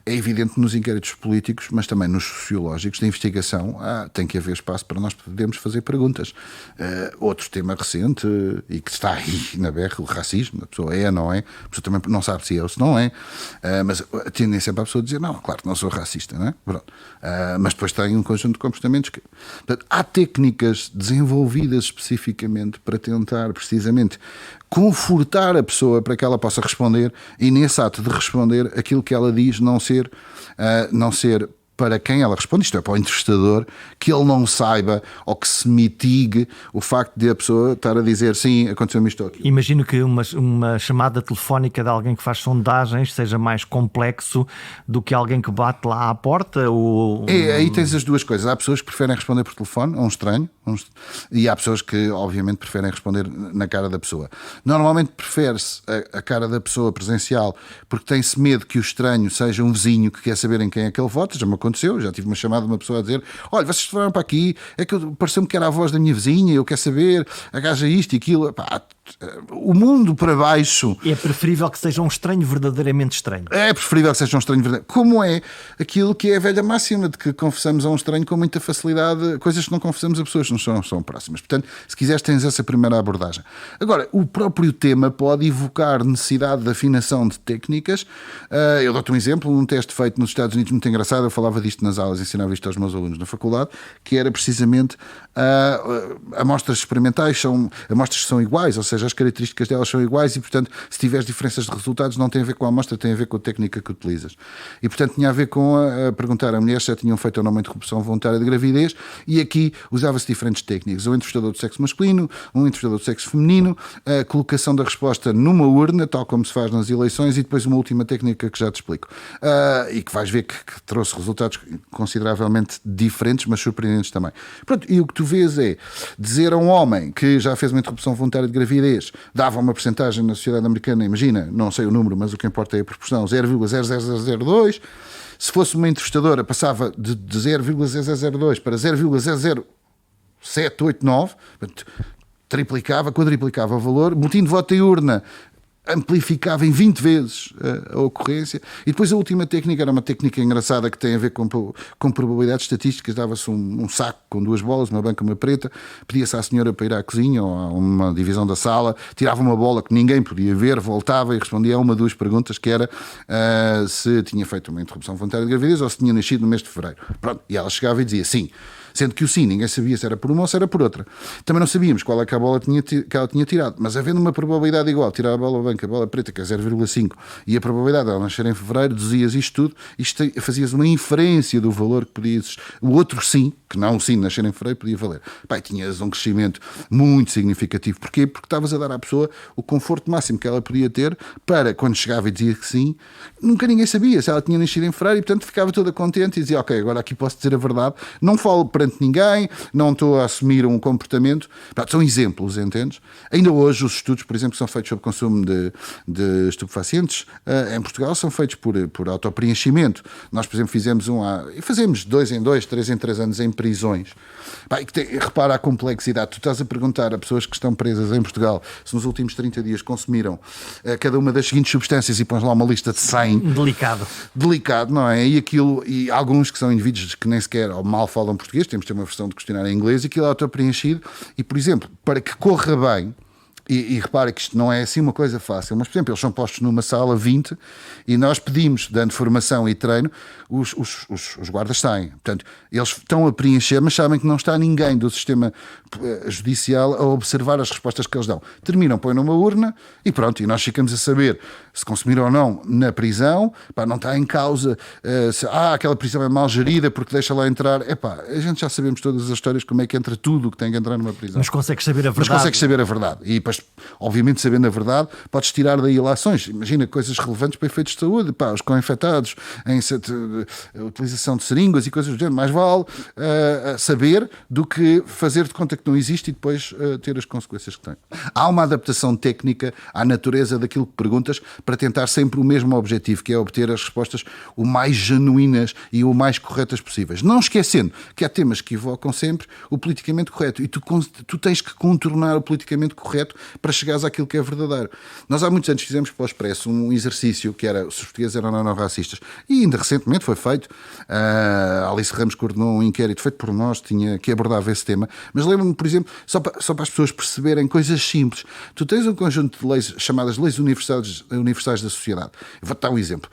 [SPEAKER 2] É evidente nos inquéritos políticos, mas também nos sociológicos de investigação, tem que haver espaço para nós podermos fazer perguntas. Outro tema recente e que está aí na berra, o racismo, a pessoa é ou não é, a pessoa também não sabe se é ou se não é, mas a tendência para a pessoa dizer, não, claro que não sou racista, não é? Pronto. Mas depois tem um conjunto de comportamentos que... Portanto, há técnicas desenvolvidas especificamente para tentar precisamente confortar a pessoa para que ela possa responder e nesse ato de responder aquilo que ela diz não ser para quem ela responde, isto é, para o entrevistador, que ele não saiba ou que se mitigue o facto de a pessoa estar a dizer sim, aconteceu-me isto ou aquilo.
[SPEAKER 1] Imagino que uma chamada telefónica de alguém que faz sondagens seja mais complexo do que alguém que bate lá à porta? Ou...
[SPEAKER 2] Aí tens as duas coisas. Há pessoas que preferem responder por telefone a um estranho e há pessoas que obviamente preferem responder na cara da pessoa. Normalmente prefere-se a cara da pessoa presencial porque tem-se medo que o estranho seja um vizinho que quer saber em quem é que ele vota. Já me aconteceu, já tive uma chamada de uma pessoa a dizer, olha, vocês foram para aqui, é que pareceu-me que era a voz da minha vizinha, eu quero saber, a gaja isto e aquilo. O mundo para baixo.
[SPEAKER 1] É preferível que seja um estranho verdadeiramente estranho.
[SPEAKER 2] É preferível que seja um estranho verdadeiro. Como é aquilo que é a velha máxima de que confessamos a um estranho com muita facilidade coisas que não confessamos a pessoas que não são próximas. Portanto, se quiseres, tens essa primeira abordagem. Agora, o próprio tema pode evocar necessidade de afinação de técnicas. Eu dou-te um exemplo, um teste feito nos Estados Unidos muito engraçado, eu falava disto nas aulas, ensinava isto aos meus alunos na faculdade, que era precisamente amostras experimentais, são amostras que são iguais, ou seja, as características delas são iguais e, portanto, se tiveres diferenças de resultados, não tem a ver com a amostra, tem a ver com a técnica que utilizas. E, portanto, tinha a ver com perguntar a mulheres se já tinham feito ou não uma interrupção voluntária de gravidez, e aqui usava-se diferentes técnicas. Um entrevistador do sexo masculino, um entrevistador do sexo feminino, a colocação da resposta numa urna, tal como se faz nas eleições, e depois uma última técnica que já te explico. E que vais ver que trouxe resultados consideravelmente diferentes, mas surpreendentes também. Pronto, e o que tu vês é dizer a um homem que já fez uma interrupção voluntária de gravidez, dava uma percentagem na sociedade americana, imagina, não sei o número, mas o que importa é a proporção, 0,0002. Se fosse uma entrevistadora, passava de 0,002 para 0,00789, triplicava, quadriplicava o valor. Boletim de voto em urna amplificava em 20 vezes a ocorrência. E depois a última técnica era uma técnica engraçada que tem a ver com probabilidades estatísticas. Dava-se um saco com duas bolas, uma branca e uma preta, pedia-se à senhora para ir à cozinha ou a uma divisão da sala, tirava uma bola que ninguém podia ver, voltava e respondia a uma, duas perguntas, que era se tinha feito uma interrupção voluntária de gravidez ou se tinha nascido no mês de fevereiro. Pronto, e ela chegava e dizia sim. Sendo que o sim, ninguém sabia se era por uma ou se era por outra. Também não sabíamos qual é que que ela tinha tirado, mas havendo uma probabilidade igual, tirar a bola branca, a bola preta, que é 0,5, e a probabilidade de ela nascer em fevereiro, dizias isto tudo, fazias uma inferência do valor que podia existir. O outro sim, que não o sim nascer em fevereiro, podia valer. Pai, tinhas um crescimento muito significativo. Porquê? Porque estavas a dar à pessoa o conforto máximo que ela podia ter para, quando chegava e dizia que sim, nunca ninguém sabia se ela tinha nascido em fevereiro e, portanto, ficava toda contente e dizia, ok, agora aqui posso dizer a verdade, não falo perante ninguém, não estou a assumir um comportamento. Pá, são exemplos, entendes? Ainda hoje os estudos, por exemplo, que são feitos sobre consumo de estupefacientes, em Portugal são feitos por autopreenchimento. Nós, por exemplo, fazemos 2 em 2, 3 em 3 anos em prisões. Pá, repara a complexidade. Tu estás a perguntar a pessoas que estão presas em Portugal se nos últimos 30 dias consumiram cada uma das seguintes substâncias e pões lá uma lista de 100. Delicado, não é? E alguns que são indivíduos que nem sequer ou mal falam português, temos de ter uma versão de questionário em inglês, e aquilo é auto-preenchido. E, por exemplo, para que corra bem, e repara que isto não é assim uma coisa fácil, mas, por exemplo, eles são postos numa sala 20 e nós pedimos, dando formação e treino, os guardas saem. Portanto, eles estão a preencher, mas sabem que não está ninguém do sistema judicial a observar as respostas que eles dão. Terminam, põem numa urna e pronto, e nós ficamos a saber se consumiram ou não na prisão. Pá, não está em causa aquela prisão é mal gerida porque deixa lá entrar. A gente já sabemos todas as histórias, como é que entra tudo o que tem que entrar numa prisão.
[SPEAKER 1] Mas consegues saber a verdade.
[SPEAKER 2] E depois, obviamente, sabendo a verdade, podes tirar daí ilações. Imagina coisas relevantes para efeitos de saúde, os co-infectados, a utilização de seringas e coisas do género. Mais vale saber do que fazer de conta que não existe e depois ter as consequências que tem. Há uma adaptação técnica à natureza daquilo que perguntas para tentar sempre o mesmo objetivo, que é obter as respostas o mais genuínas e o mais corretas possíveis. Não esquecendo que há temas que evocam sempre o politicamente correto e tu tens que contornar o politicamente correto para chegares àquilo que é verdadeiro. Nós há muitos anos fizemos para o Expresso um exercício que era se os portugueses eram ou não racistas, e ainda recentemente foi feito. A Alice Ramos coordenou um inquérito feito por nós, que abordava esse tema, mas lembro-me, por exemplo, só para as pessoas perceberem coisas simples. Tu tens um conjunto de leis chamadas leis universais da sociedade. Eu vou-te dar um exemplo.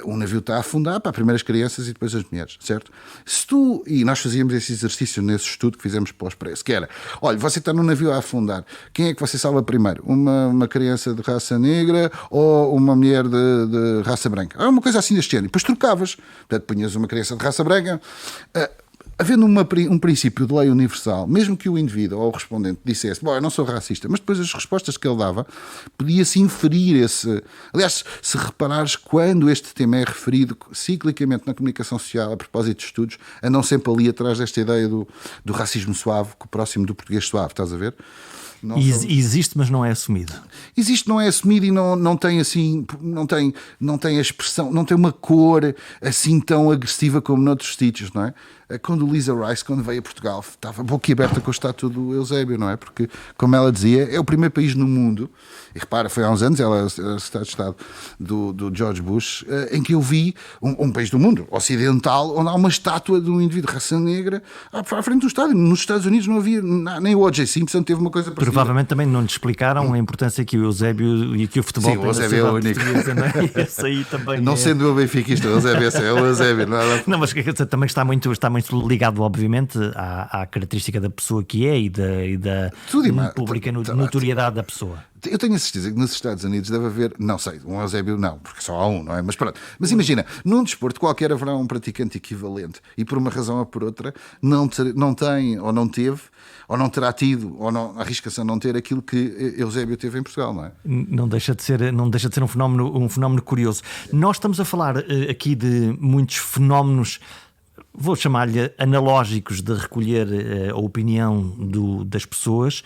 [SPEAKER 2] Um navio está a afundar, para primeiro as crianças e depois as mulheres, certo? E nós fazíamos esse exercício nesse estudo que fizemos para o Expresso, que era, olha, você está num navio a afundar, quem é que você salva primeiro? Uma criança de raça negra ou uma mulher de raça branca? É uma coisa assim deste ano. E depois trocavas. Portanto, punhas uma criança de raça branca. Havendo um princípio de lei universal, mesmo que o indivíduo ou o respondente dissesse, eu não sou racista, mas depois as respostas que ele dava, podia-se inferir esse... Aliás, se reparares, quando este tema é referido ciclicamente na comunicação social, a propósito de estudos, andam sempre ali atrás desta ideia do racismo suave, próximo do português suave, estás a ver?
[SPEAKER 1] Existe, mas não é assumido.
[SPEAKER 2] Existe, não é assumido e não tem assim, não tem a expressão, não tem uma cor assim tão agressiva como noutros sítios, não é? Quando Lisa Rice, quando veio a Portugal, estava boquiaberta com a estátua do Eusébio, não é? Porque, como ela dizia, é o primeiro país no mundo, e repara, foi há uns anos, ela era secretária de Estado do George Bush, em que eu vi um país do mundo ocidental onde há uma estátua de um indivíduo de raça negra à frente do estádio. Nos Estados Unidos não havia, nem o O.J. Simpson teve uma coisa parecida.
[SPEAKER 1] Provavelmente também não lhe explicaram a importância que o Eusébio e que o futebol tem na sociedade portuguesa, não é? Esse aí também
[SPEAKER 2] não sendo eu benfiquista, o Eusébio é o Eusébio.
[SPEAKER 1] Não, mas também está muito ligado, obviamente, à característica da pessoa que é e da pública notoriedade da pessoa.
[SPEAKER 2] Eu tenho a certeza que nos Estados Unidos deve haver, não sei, um Eusébio não, porque só há um, não é? Mas pronto. Mas imagina, num desporto qualquer haverá um praticante equivalente e por uma razão ou por outra não tem ou não teve ou não terá tido ou não, arrisca-se a não ter aquilo que Eusébio teve em Portugal, não é?
[SPEAKER 1] Não deixa de ser um fenómeno curioso. Nós estamos a falar aqui de muitos fenómenos, vou chamar-lhe analógicos, de recolher a opinião das pessoas,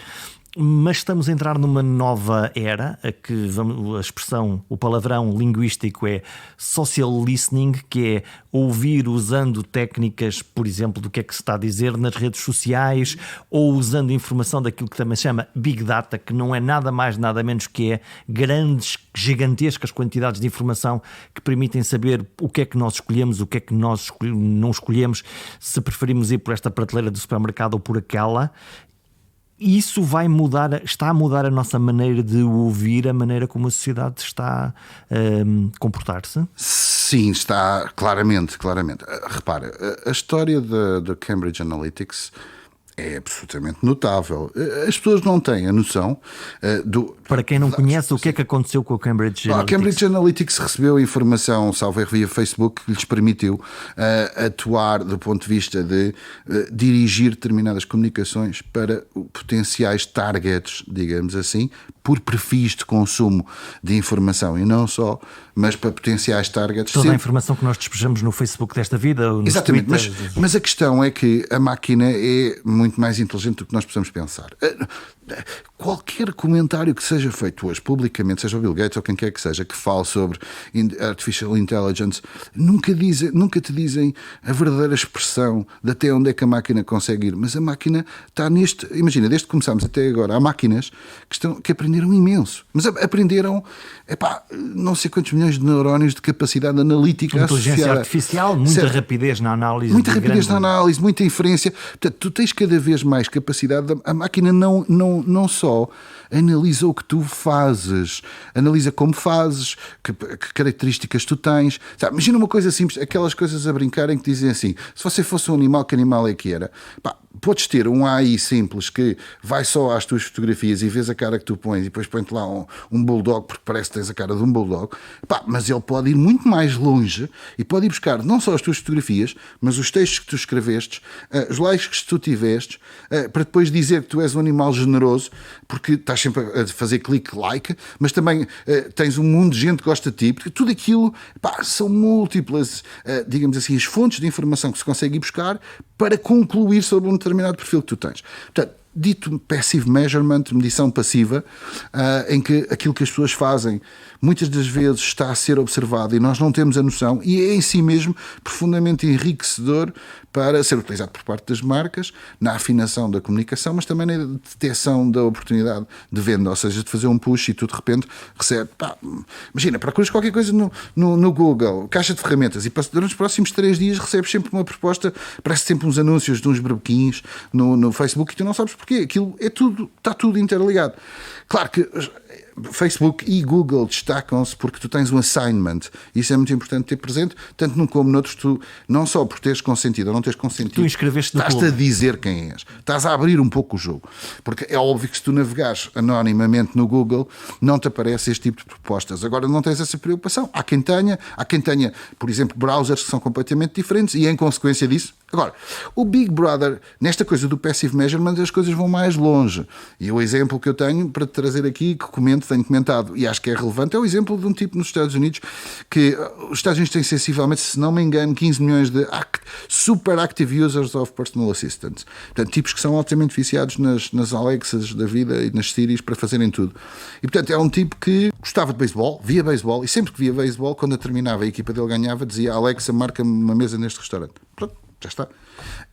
[SPEAKER 1] mas estamos a entrar numa nova era, a expressão, o palavrão linguístico é social listening, que é ouvir usando técnicas, por exemplo, do que é que se está a dizer nas redes sociais, ou usando informação daquilo que também se chama Big Data, que não é nada mais, nada menos que é gigantescas quantidades de informação que permitem saber o que é que nós escolhemos, o que é que nós não escolhemos, se preferimos ir por esta prateleira do supermercado ou por aquela. isso vai mudar, está a mudar a nossa maneira de ouvir, a maneira como a sociedade está a comportar-se?
[SPEAKER 2] Sim, está claramente. Repara, a história da Cambridge Analytics é absolutamente notável. As pessoas não têm a noção do...
[SPEAKER 1] Para quem não conhece, o que é que aconteceu com a Cambridge Analytics?
[SPEAKER 2] A Cambridge Analytics recebeu a informação, salvo erro, via Facebook, que lhes permitiu atuar do ponto de vista de dirigir determinadas comunicações para potenciais targets, digamos assim, por perfis de consumo de informação e não só, mas para potenciais targets.
[SPEAKER 1] Toda a informação que nós despejamos no Facebook desta vida, ou
[SPEAKER 2] exatamente,
[SPEAKER 1] Twitter...
[SPEAKER 2] mas a questão é que a máquina é muito mais inteligente do que nós possamos pensar. Qualquer comentário que seja feito hoje publicamente, seja o Bill Gates ou quem quer que seja, que fale sobre Artificial Intelligence, nunca te dizem a verdadeira expressão de até onde é que a máquina consegue ir. Mas a máquina está neste... Imagina, desde que começámos até agora, há máquinas que aprenderam imenso. Mas aprenderam, não sei quantos milhões de neurónios de capacidade analítica
[SPEAKER 1] inteligência
[SPEAKER 2] associada.
[SPEAKER 1] artificial, muita
[SPEAKER 2] certo.
[SPEAKER 1] Rapidez na análise.
[SPEAKER 2] Muita rapidez na análise, muita inferência. Portanto, tu tens cada vez mais capacidade. A máquina não só analisa o que tu fazes, analisa como fazes, que características tu tens. Sabe, imagina uma coisa simples, aquelas coisas a brincarem que dizem assim: se você fosse um animal, que animal é que era? Podes ter um AI simples que vai só às tuas fotografias e vês a cara que tu pões e depois põe-te lá um bulldog, porque parece que tens a cara de um bulldog. Mas ele pode ir muito mais longe e pode ir buscar não só as tuas fotografias, mas os textos que tu escrevestes, os likes que tu tivestes, para depois dizer que tu és um animal generoso, porque estás sempre a fazer clique-like, mas também tens um mundo de gente que gosta de ti, porque tudo aquilo são múltiplas, digamos assim, as fontes de informação que se consegue ir buscar para concluir sobre um determinado perfil que tu tens. Portanto, dito passive measurement, medição passiva, em que aquilo que as pessoas fazem muitas das vezes está a ser observado e nós não temos a noção, e é em si mesmo profundamente enriquecedor para ser utilizado por parte das marcas na afinação da comunicação, mas também na detecção da oportunidade de venda, ou seja, de fazer um push e tu de repente recebe, imagina, procuras qualquer coisa no Google, caixa de ferramentas, e durante os próximos 3 dias recebes sempre uma proposta, parece sempre uns anúncios de uns berbequins no Facebook, e tu não sabes porquê, aquilo é tudo, está tudo interligado. Claro que Facebook e Google destacam-se porque tu tens um assignment. Isso é muito importante ter presente, tanto num como noutros. Tu, não só por teres consentido ou não teres consentido,
[SPEAKER 1] tu inscreveste no
[SPEAKER 2] estás-te a dizer quem és. Estás a abrir um pouco o jogo. Porque é óbvio que se tu navegares anonimamente no Google, não te aparece este tipo de propostas. Agora não tens essa preocupação. Há quem tenha, por exemplo, browsers que são completamente diferentes e em consequência disso. Agora, o Big Brother, nesta coisa do passive measurement, as coisas vão mais longe. E o exemplo que eu tenho para te trazer aqui, que tenho comentado, e acho que é relevante, é o exemplo de um tipo nos Estados Unidos, que os Estados Unidos têm sensivelmente, se não me engano, 15 milhões de super active users of personal assistants. Portanto, tipos que são altamente viciados nas Alexas da vida e nas Siris para fazerem tudo. E, portanto, é um tipo que gostava de beisebol, via beisebol, e sempre que via beisebol, quando terminava a equipa dele ganhava, dizia: Alexa, marca-me uma mesa neste restaurante. Pronto, já está.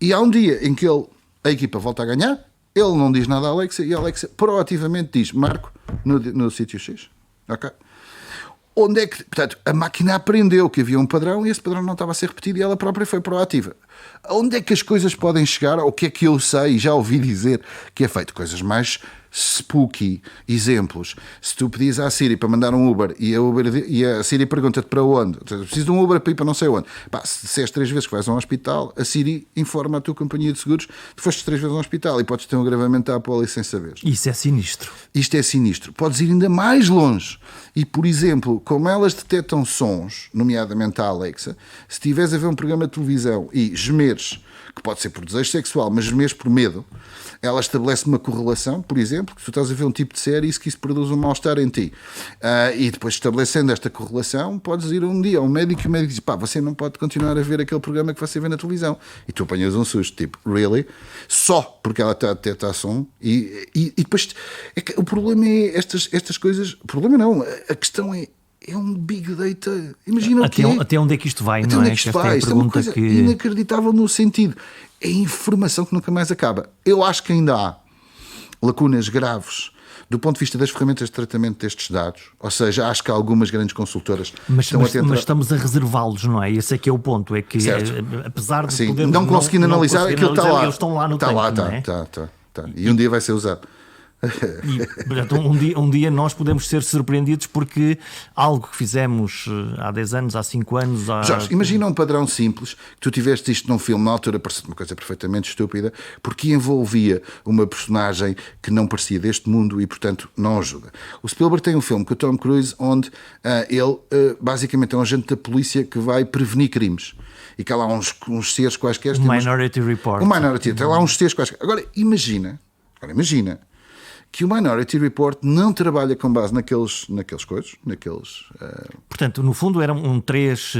[SPEAKER 2] E há um dia em que a equipa volta a ganhar, ele não diz nada à Alexa e a Alexa proativamente diz: Marco, no sítio X. Ok? Onde é que, portanto, a máquina aprendeu que havia um padrão e esse padrão não estava a ser repetido e ela própria foi proativa. Onde é que as coisas podem chegar? O que é que eu sei e já ouvi dizer que é feito? Coisas mais spooky. Exemplos: se tu pedis à Siri para mandar um Uber e a Siri pergunta-te para onde, preciso de um Uber para ir para não sei onde, se disseres 3 vezes que vais a um hospital, a Siri informa a tua companhia de seguros que foste 3 vezes a um hospital e podes ter um agravamento à pólice sem saberes.
[SPEAKER 1] Isso é sinistro.
[SPEAKER 2] Isto é sinistro. Podes ir ainda mais longe e, por exemplo, como elas detectam sons, nomeadamente a Alexa, se estiveres a ver um programa de televisão e gemeres, que pode ser por desejo sexual, mas gemeres por medo, ela estabelece uma correlação, por exemplo, que tu estás a ver um tipo de série e que isso produz um mal-estar em ti. E depois, estabelecendo esta correlação, podes ir um dia ao médico e o médico diz: você não pode continuar a ver aquele programa que você vê na televisão. E tu apanhas um susto, tipo, really? Só porque ela está a detectar som. E depois, o problema é estas coisas. O problema não, a questão é um big data. Imagina o que é.
[SPEAKER 1] Até onde é que isto vai,
[SPEAKER 2] até
[SPEAKER 1] não
[SPEAKER 2] onde
[SPEAKER 1] é?
[SPEAKER 2] É que isto vai? Isto é uma coisa inacreditável no sentido. É informação que nunca mais acaba. Eu acho que ainda há lacunas graves do ponto de vista das ferramentas de tratamento destes dados. Ou seja, acho que há algumas grandes consultoras
[SPEAKER 1] mas estamos a reservá-los, não é? Esse é que é o ponto. É que, apesar de podermos
[SPEAKER 2] não conseguindo analisar, aquilo está lá.
[SPEAKER 1] Eles estão lá no tempo, não é?
[SPEAKER 2] Está. Tá. E um dia vai ser usado.
[SPEAKER 1] E, portanto, um dia nós podemos ser surpreendidos porque algo que fizemos há 10 anos, há 5 anos...
[SPEAKER 2] Jorge, imagina um padrão simples, que tu tiveste isto num filme, na altura parecia uma coisa perfeitamente estúpida, porque envolvia uma personagem que não parecia deste mundo e, portanto, não ajuda. O Spielberg tem um filme com o Tom Cruise onde ele basicamente é um agente da polícia que vai prevenir crimes. E que há lá uns seres quaisquer...
[SPEAKER 1] Minority Report.
[SPEAKER 2] Um Minority, tem lá uns seres quaisquer. Agora imagina que o Minority Report não trabalha com base naqueles coisas,
[SPEAKER 1] Portanto, no fundo eram 3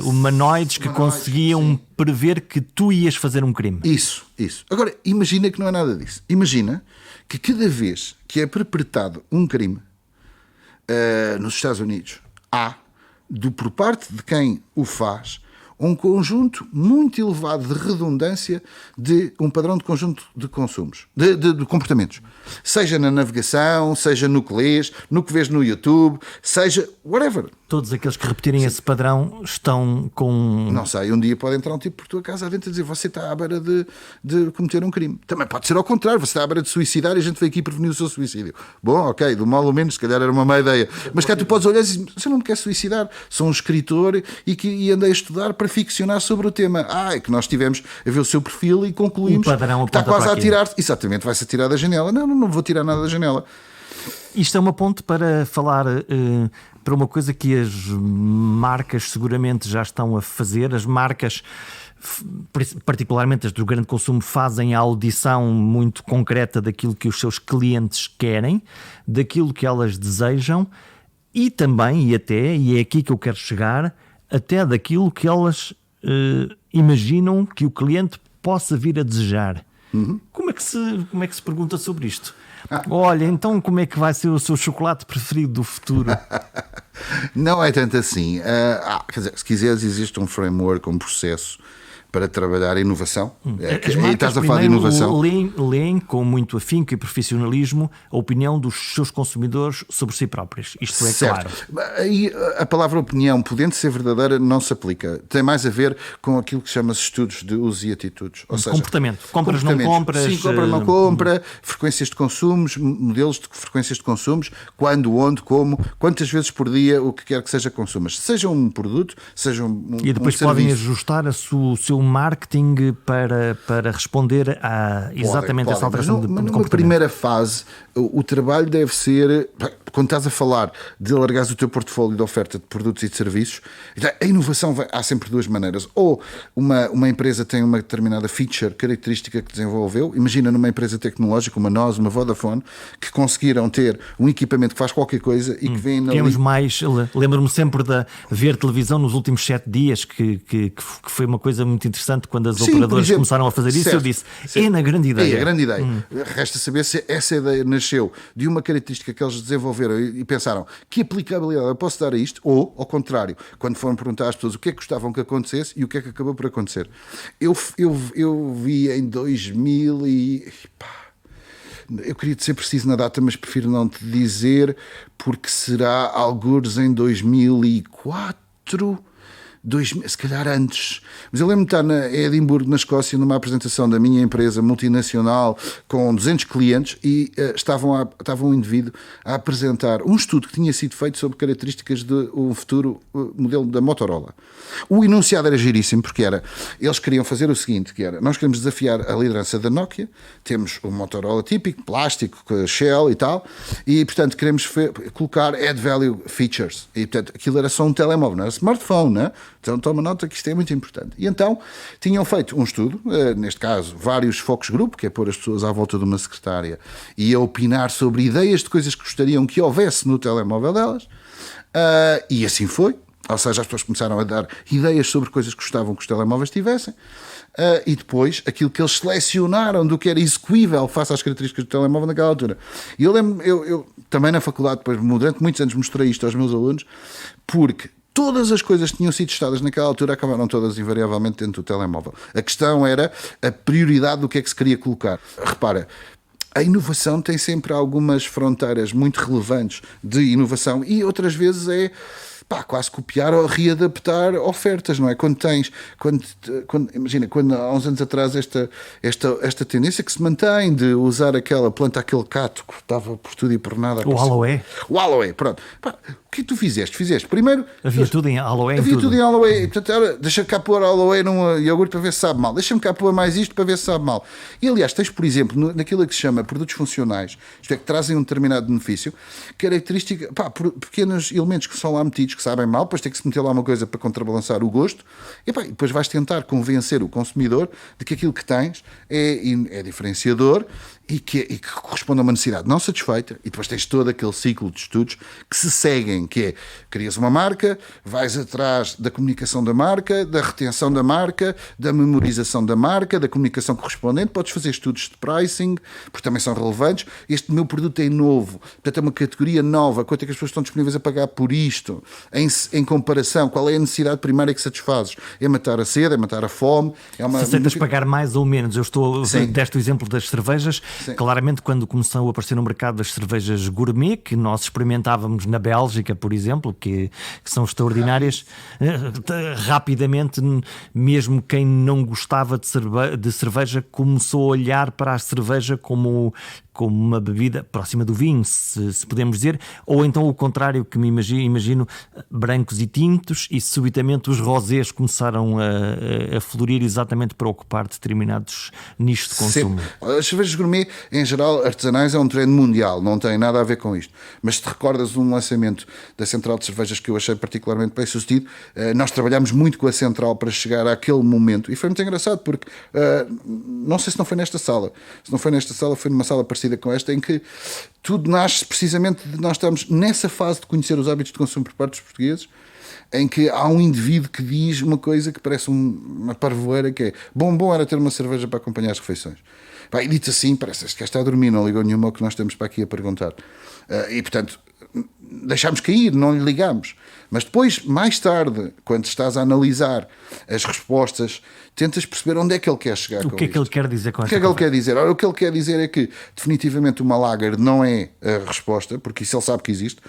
[SPEAKER 1] humanoides que conseguiam prever que tu ias fazer um crime.
[SPEAKER 2] Isso. Agora, imagina que não é nada disso. Imagina que cada vez que é perpetrado um crime nos Estados Unidos, há, por parte de quem o faz, um conjunto muito elevado de redundância de um padrão de conjunto de consumos, de comportamentos. Seja na navegação, seja no que lês, no que vês no YouTube, seja whatever.
[SPEAKER 1] Todos aqueles que repetirem esse padrão estão com...
[SPEAKER 2] Não sei, um dia pode entrar um tipo por tua casa adentro e dizer você está à beira de cometer um crime. Também pode ser ao contrário, você está à beira de suicidar e a gente veio aqui prevenir o seu suicídio. Bom, ok, do mal ou menos, se calhar era uma má ideia. Mas cá tu podes olhar e dizer, você não me quer suicidar, sou um escritor e andei a estudar para ficcionar sobre o tema. É que nós tivemos a ver o seu perfil e concluímos que está quase a atirar-te. Exatamente, vai-se atirar da janela. Não vou tirar nada da janela.
[SPEAKER 1] Isto é uma ponte para falar para uma coisa que as marcas seguramente já estão a fazer. As marcas, particularmente as do grande consumo, fazem a audição muito concreta daquilo que os seus clientes querem, daquilo que elas desejam e também, e é aqui que eu quero chegar, até daquilo que elas imaginam que o cliente possa vir a desejar. Como é que se pergunta sobre isto? Olha, então como é que vai ser o seu chocolate preferido do futuro?
[SPEAKER 2] Não é tanto assim. Quer dizer, se quiseres, existe um framework, um processo para trabalhar a inovação.
[SPEAKER 1] As marcas
[SPEAKER 2] estás a falar de inovação.
[SPEAKER 1] Leem com muito afinco e profissionalismo a opinião dos seus consumidores sobre si próprios. Isto é
[SPEAKER 2] certo.
[SPEAKER 1] Claro.
[SPEAKER 2] Aí a palavra opinião, podendo ser verdadeira, não se aplica. Tem mais a ver com aquilo que se chama estudos de uso e atitudes. Ou seja,
[SPEAKER 1] comportamento. Compras, não compras.
[SPEAKER 2] Sim, compra, não compra, frequências de consumos, modelos de frequências de consumos, quando, onde, como, quantas vezes por dia, o que quer que seja consumas. Seja um produto, seja um
[SPEAKER 1] E depois podem ajustar o seu marketing para responder a exatamente essa alteração de comportamento.
[SPEAKER 2] Numa primeira fase, o trabalho deve ser, quando estás a falar de alargares o teu portfólio de oferta de produtos e de serviços, a inovação há sempre 2 maneiras. Ou uma empresa tem uma determinada feature, característica que desenvolveu. Imagina numa empresa tecnológica, uma NOS, uma Vodafone, que conseguiram ter um equipamento que faz qualquer coisa e que vem na
[SPEAKER 1] lembro-me sempre de ver televisão nos últimos 7 dias, que foi uma coisa muito interessante quando as operadoras começaram a fazer isso.
[SPEAKER 2] Certo,
[SPEAKER 1] eu disse, é na grande ideia.
[SPEAKER 2] É a grande ideia. Resta saber se essa ideia nasceu de uma característica que eles desenvolveram e pensaram que aplicabilidade eu posso dar a isto, ou, ao contrário, quando foram perguntar às pessoas o que é que gostavam que acontecesse e o que é que acabou por acontecer. Eu vi em 2000 e... Eu queria te ser preciso na data, mas prefiro não te dizer, porque será algures em 2004... se calhar antes, mas eu lembro de estar em Edimburgo, na Escócia, numa apresentação da minha empresa multinacional com 200 clientes e estava um indivíduo a apresentar um estudo que tinha sido feito sobre características de um futuro modelo da Motorola. O enunciado era giríssimo, porque eles queriam fazer o seguinte, que era, nós queremos desafiar a liderança da Nokia, temos o Motorola típico, plástico, Shell e tal, e portanto queremos colocar add value features, e portanto aquilo era só um telemóvel, não era smartphone, não é? Então toma nota que isto é muito importante. E então tinham feito um estudo, neste caso vários focus group, que é pôr as pessoas à volta de uma secretária e a opinar sobre ideias de coisas que gostariam que houvesse no telemóvel delas, e assim foi. Ou seja, as pessoas começaram a dar ideias sobre coisas que gostavam que os telemóveis tivessem, e depois aquilo que eles selecionaram do que era execuível face às características do telemóvel naquela altura. E eu lembro, eu também na faculdade, depois, durante muitos anos mostrei isto aos meus alunos, porque todas as coisas que tinham sido testadas naquela altura acabaram todas invariavelmente dentro do telemóvel. A questão era a prioridade do que é que se queria colocar. Repara, a inovação tem sempre algumas fronteiras muito relevantes de inovação e outras vezes quase copiar ou readaptar ofertas, não é? Imagina, quando há uns anos atrás esta tendência que se mantém de usar aquela planta, aquele cato que estava por tudo e por nada.
[SPEAKER 1] O aloe.
[SPEAKER 2] O aloe, pronto. O que tu fizeste? Primeiro...
[SPEAKER 1] Havia tudo em aloe.
[SPEAKER 2] Havia tudo em aloe. Portanto, deixa cá pôr aloe num iogurte para ver se sabe mal. Deixa-me cá pôr mais isto para ver se sabe mal. E aliás, tens, por exemplo, naquilo que se chama produtos funcionais, isto é, que trazem um determinado benefício, característica, pequenos elementos que são lá metidos, que sabem mal, depois tem que se meter lá uma coisa para contrabalançar o gosto, e depois vais tentar convencer o consumidor de que aquilo que tens é diferenciador e que corresponde a uma necessidade não satisfeita, e depois tens todo aquele ciclo de estudos que se seguem, que é, crias uma marca, vais atrás da comunicação da marca, da retenção da marca, da memorização da marca, da comunicação correspondente, podes fazer estudos de pricing, porque também são relevantes. Este meu produto é novo, portanto é uma categoria nova, quanto é que as pessoas estão disponíveis a pagar por isto, em comparação, qual é a necessidade primária que satisfazes? É matar a sede, é matar a fome, é uma...
[SPEAKER 1] Se aceitas pagar mais ou menos, deste o exemplo das cervejas.
[SPEAKER 2] Sim.
[SPEAKER 1] Claramente, quando começou a aparecer no mercado das cervejas gourmet, que nós experimentávamos na Bélgica, por exemplo, que são extraordinárias, rapidamente, mesmo quem não gostava de cerveja começou a olhar para a cerveja como uma bebida próxima do vinho, se podemos dizer, ou então o contrário, que me imagino brancos e tintos, e subitamente os rosés começaram a florir exatamente para ocupar determinados nichos de consumo.
[SPEAKER 2] Sim. As cervejas gourmet, em geral, artesanais, é um trend mundial, não tem nada a ver com isto. Mas se te recordas um lançamento da Central de Cervejas que eu achei particularmente bem sucedido, nós trabalhámos muito com a Central para chegar àquele momento, e foi muito engraçado, porque não sei se não foi nesta sala, se não foi nesta sala, foi numa sala parecida com esta, em que tudo nasce precisamente de nós estamos nessa fase de conhecer os hábitos de consumo por parte dos portugueses, em que há um indivíduo que diz uma coisa que parece uma parvoeira, que é bom era ter uma cerveja para acompanhar as refeições. E dito assim, parece que está a dormir, não ligou nenhuma ao que nós estamos para aqui a perguntar. E portanto, deixámos cair, não lhe ligámos. Mas depois, mais tarde, quando estás a analisar as respostas, tentas perceber onde é que ele quer chegar com isto.
[SPEAKER 1] O que é que ele quer dizer com esta
[SPEAKER 2] O que é que ele quer dizer? Ora, o que ele quer dizer é que definitivamente uma lager não é a resposta, porque isso ele sabe que existe,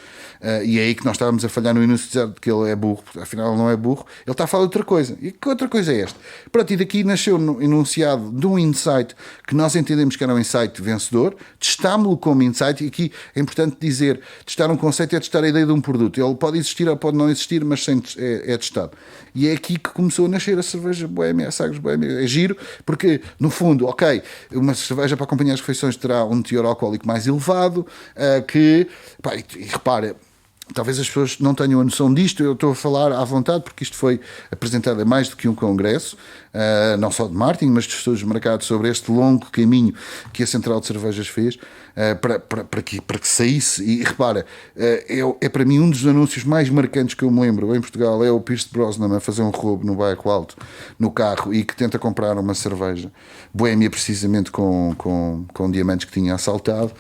[SPEAKER 2] e é aí que nós estávamos a falhar no início de que ele é burro, porque afinal ele não é burro, ele está a falar de outra coisa. E que outra coisa é esta? Pronto, e daqui nasceu um enunciado de um insight que nós entendemos que era um insight vencedor, testámo-lo como insight, e aqui é importante dizer, testar um conceito é testar a ideia de um produto. Ele pode existir ou pode não existir, mas é testado. E é aqui que começou a nascer a cerveja Boémia, a Sagres Boémia. É giro, porque, no fundo, uma cerveja para acompanhar as refeições terá um teor alcoólico mais elevado, e repara, talvez as pessoas não tenham a noção disto, eu estou a falar à vontade, porque isto foi apresentado a mais do que um congresso, não só de marketing, mas de estudos de mercado, sobre este longo caminho que a Central de Cervejas fez, para que saísse. E repara, é para mim um dos anúncios mais marcantes que eu me lembro em Portugal, é o Pierce Brosnan a fazer um roubo no Bairro Alto, no carro, e que tenta comprar uma cerveja Boémia, precisamente com diamantes que tinha assaltado.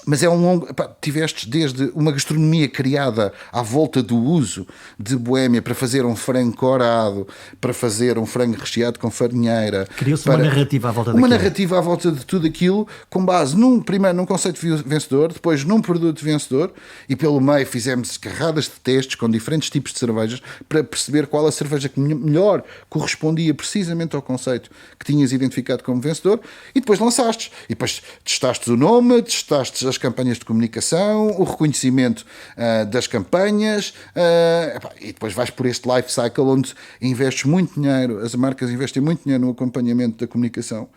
[SPEAKER 2] Mas é um longo... tiveste desde uma gastronomia criada à volta do uso de Boémia para fazer um frango corado, para fazer um frango recheado com farinheira.
[SPEAKER 1] Criou-se uma narrativa à volta daquilo.
[SPEAKER 2] Uma narrativa à volta de tudo aquilo, com base primeiro num conceito vencedor, depois num produto vencedor, e pelo meio fizemos carradas de testes com diferentes tipos de cervejas para perceber qual a cerveja que melhor correspondia precisamente ao conceito que tinhas identificado como vencedor, e depois lançaste. E depois testaste o nome, testaste as campanhas de comunicação, o reconhecimento das campanhas, e depois vais por este life cycle onde investes muito dinheiro, as marcas investem muito dinheiro no acompanhamento da comunicação,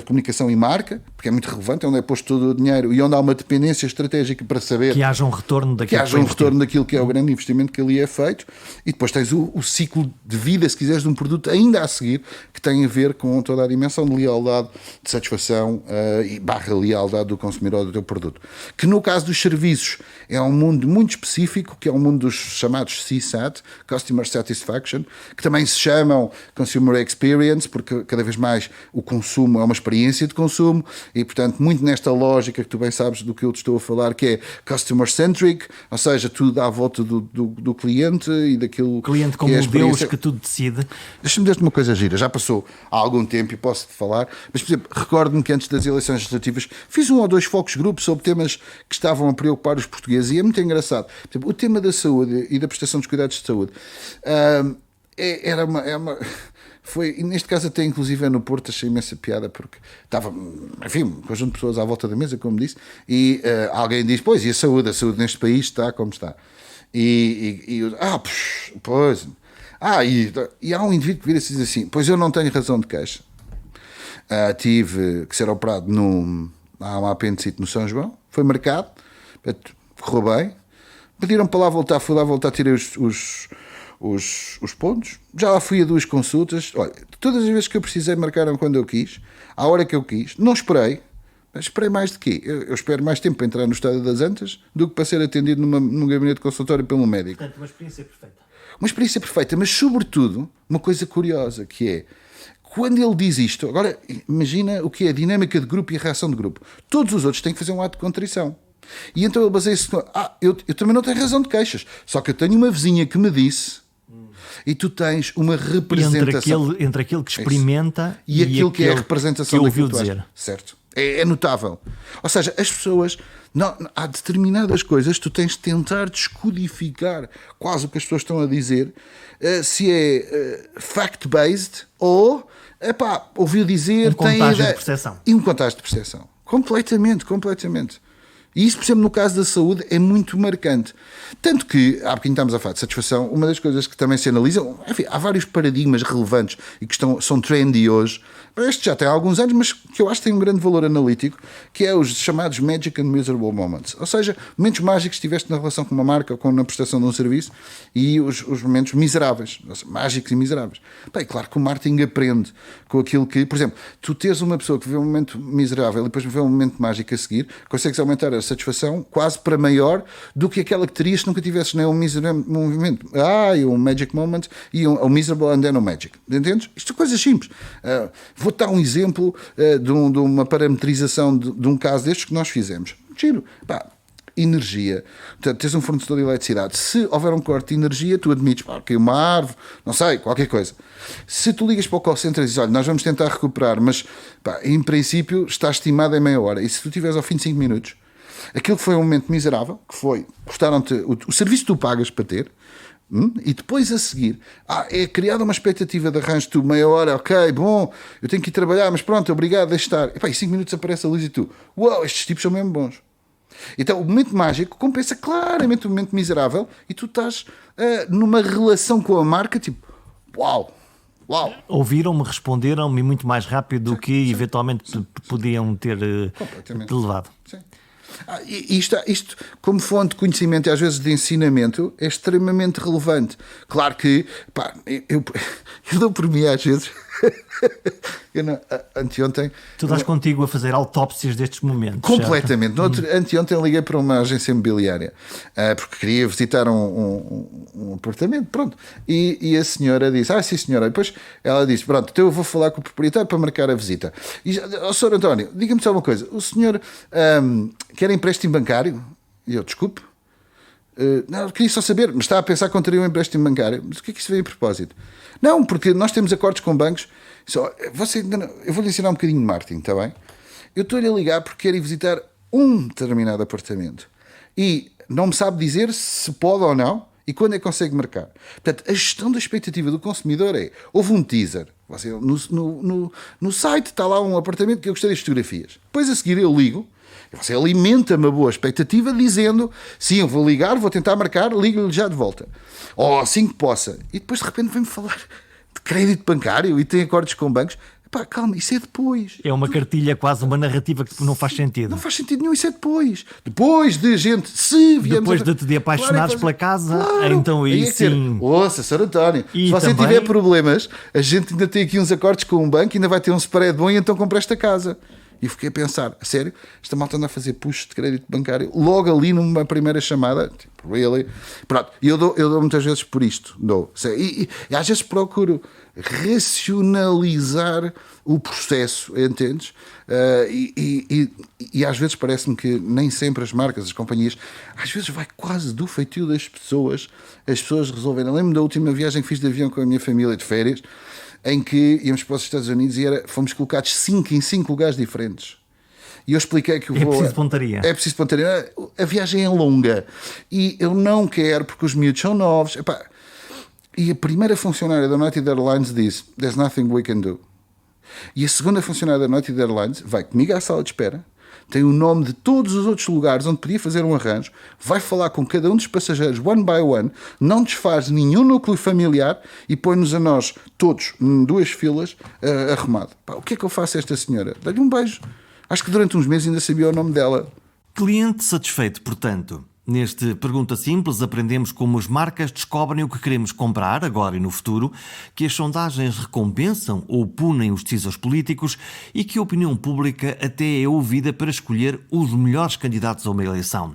[SPEAKER 2] comunicação e marca, porque é muito relevante, é onde é posto todo o dinheiro e onde há uma dependência estratégica para saber
[SPEAKER 1] que haja um retorno
[SPEAKER 2] daquilo que é o grande investimento que ali é feito. E depois tens o ciclo de vida, se quiseres, de um produto ainda a seguir, que tem a ver com toda a dimensão de lealdade, de satisfação e /lealdade do consumidor do teu produto. Que no caso dos serviços é um mundo muito específico, que é um mundo dos chamados CSAT, Customer Satisfaction, que também se chamam Consumer Experience, porque cada vez mais o consumo é uma experiência de consumo, e portanto muito nesta lógica que tu bem sabes do que eu te estou a falar, que é Customer Centric, ou seja, tudo à volta do cliente e daquilo
[SPEAKER 1] cliente como o Deus que tudo decide.
[SPEAKER 2] Deixa-me dizer-te uma coisa gira, já passou há algum tempo e posso-te falar, mas por exemplo, recordo-me que antes das eleições legislativas fiz 1 ou 2 focus groups sobre temas que estavam a preocupar os portugueses, e é muito engraçado. Por exemplo, o tema da saúde e da prestação dos cuidados de saúde foi, neste caso até inclusive no Porto, achei imensa piada, porque estava, enfim, um conjunto de pessoas à volta da mesa, como disse, e alguém diz, pois, e a saúde neste país está como está. E há um indivíduo que vira-se e diz assim, pois eu não tenho razão de queixa. Tive que ser operado há uma apendicite no São João, foi marcado, correu bem, pediram para lá voltar, fui lá voltar, tirei os pontos, já lá fui a 2 consultas. Olha, todas as vezes que eu precisei marcaram quando eu quis, à hora que eu quis, não esperei, mas esperei mais de quê? Eu espero mais tempo para entrar no Estádio das Antas do que para ser atendido num gabinete de consultório pelo médico.
[SPEAKER 1] Portanto, uma experiência perfeita.
[SPEAKER 2] Uma experiência perfeita, mas sobretudo, uma coisa curiosa, que é, quando ele diz isto, agora imagina o que é a dinâmica de grupo e a reação de grupo. Todos os outros têm que fazer um ato de contrição. E então ele baseia-se, eu também não tenho razão de queixas, só que eu tenho uma vizinha que me disse, e tu tens uma representação.
[SPEAKER 1] Entre aquele que experimenta
[SPEAKER 2] e aquilo que é a representação
[SPEAKER 1] que ouviu
[SPEAKER 2] daquilo que
[SPEAKER 1] dizer.
[SPEAKER 2] Certo. É notável. Ou seja, as pessoas, há determinadas coisas, tu tens de tentar descodificar quase o que as pessoas estão a dizer, se é fact-based ou, ouviu dizer, tem
[SPEAKER 1] contágio de percepção.
[SPEAKER 2] E um contágio de percepção. Completamente. E isso, por exemplo, no caso da saúde, é muito marcante. Tanto que, há bocadinho estamos a falar de satisfação, uma das coisas que também se analisam, enfim, há vários paradigmas relevantes e que são trendy hoje. Este já tem há alguns anos, mas que eu acho que tem um grande valor analítico, que é os chamados Magic and Miserable Moments. Ou seja, momentos mágicos que tiveste na relação com uma marca ou na prestação de um serviço, e os momentos miseráveis, mágicos e miseráveis. Bem, claro que o marketing aprende com aquilo que, por exemplo, tu teres uma pessoa que vê um momento miserável e depois vê um momento mágico a seguir, consegues aumentar a satisfação quase para maior do que aquela que terias se nunca tivesses nem um movimento. Um Magic Moment e um Miserable and then um Magic. Entendes? Isto são coisas simples. Vou-te dar um exemplo de uma parametrização de um caso destes que nós fizemos. Giro. Energia. Portanto, tens um fornecedor de eletricidade. Se houver um corte de energia, tu admites, caiu uma árvore, não sei, qualquer coisa. Se tu ligas para o call center e dizes, olha, nós vamos tentar recuperar, mas em princípio está estimado em meia hora. E se tu tiveres ao fim de 5 minutos, aquilo que foi um momento miserável, que foi, cortaram-te o serviço que tu pagas para ter, e depois a seguir é criada uma expectativa de arranjo, tu meia hora, ok, bom, eu tenho que ir trabalhar, mas pronto, obrigado, deixa estar. E 5 minutos aparece a luz e tu, uau, estes tipos são mesmo bons. Então o momento mágico compensa claramente o momento miserável e tu estás numa relação com a marca tipo, uau.
[SPEAKER 1] Ouviram-me, responderam-me muito mais rápido do que eventualmente podiam ter levado.
[SPEAKER 2] Sim. Isto, como fonte de conhecimento e às vezes de ensinamento, é extremamente relevante. Claro que eu dou por mim às vezes. Anteontem.
[SPEAKER 1] Tu estás contigo a fazer autópsias destes momentos.
[SPEAKER 2] Completamente. Anteontem liguei para uma agência imobiliária porque queria visitar um apartamento. Pronto. E a senhora disse: sim, senhora. E depois ela disse: pronto, então eu vou falar com o proprietário para marcar a visita. E Sr. António, diga-me só uma coisa: o senhor quer empréstimo bancário? E eu, desculpe. Não, queria só saber, mas está a pensar que teria um empréstimo bancário. Mas o que é que isso veio a propósito? Não, porque nós temos acordos com bancos. Eu vou-lhe ensinar um bocadinho de marketing, está bem? Eu estou-lhe a ligar porque quero ir visitar um determinado apartamento e não me sabe dizer se pode ou não e quando é que consegue marcar. Portanto, a gestão da expectativa do consumidor houve um teaser. No site está lá um apartamento que eu gostaria de fotografias. Depois a seguir eu ligo. Você alimenta uma boa expectativa dizendo, sim, eu vou ligar, vou tentar marcar, ligo-lhe já de volta. Ou assim que possa. E depois de repente vem-me falar de crédito bancário e tem acordos com bancos. Calma, isso é depois.
[SPEAKER 1] É uma cartilha, quase uma narrativa que não faz sentido.
[SPEAKER 2] Não faz sentido nenhum, isso é depois. Depois de gente, se viemos...
[SPEAKER 1] Depois de te apaixonares pela casa, então aí sim...
[SPEAKER 2] Ouça, Sr. António, se você tiver problemas, a gente ainda tem aqui uns acordos com um banco, ainda vai ter um spread bom e então compra esta casa. E fiquei a pensar, a sério, esta malta anda a fazer push de crédito bancário logo ali numa primeira chamada, tipo, really? Pronto, e eu dou muitas vezes por isto, e às vezes procuro racionalizar o processo, entendes? E às vezes parece-me que nem sempre as marcas, as companhias, às vezes vai quase do feitio das pessoas, as pessoas resolverem. Lembro-me da última viagem que fiz de avião com a minha família de férias, em que íamos para os Estados Unidos e fomos colocados 5 em 5 lugares diferentes. E eu expliquei que o
[SPEAKER 1] É
[SPEAKER 2] voo...
[SPEAKER 1] preciso pontaria.
[SPEAKER 2] É preciso pontaria. A viagem é longa. E eu não quero, porque os miúdos são novos. Epá. E a primeira funcionária da United Airlines disse: "There's nothing we can do." E a segunda funcionária da United Airlines vai comigo à sala de espera, tem o nome de todos os outros lugares onde podia fazer um arranjo, vai falar com cada um dos passageiros one by one, não desfaz nenhum núcleo familiar e põe-nos a nós todos em 2 filas arrumado. Pá, o que é que eu faço a esta senhora? Dá-lhe um beijo. Acho que durante uns meses ainda sabia o nome dela.
[SPEAKER 1] Cliente satisfeito, portanto. Neste Pergunta Simples aprendemos como as marcas descobrem o que queremos comprar agora e no futuro, que as sondagens recompensam ou punem os decisores políticos e que a opinião pública até é ouvida para escolher os melhores candidatos a uma eleição.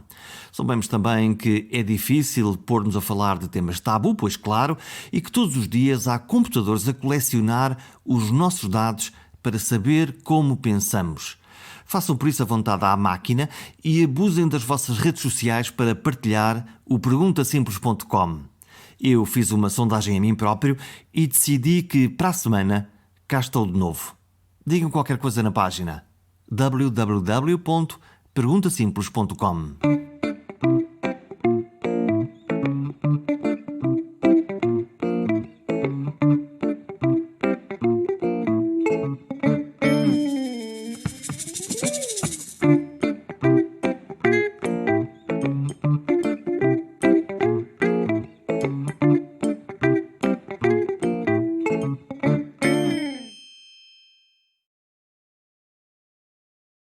[SPEAKER 1] Soubemos também que é difícil pôr-nos a falar de temas tabu, pois claro, e que todos os dias há computadores a colecionar os nossos dados para saber como pensamos. Façam por isso a vontade à máquina e abusem das vossas redes sociais para partilhar o perguntasimples.com. Eu fiz uma sondagem a mim próprio e decidi que para a semana cá estou de novo. Digam qualquer coisa na página www.perguntasimples.com.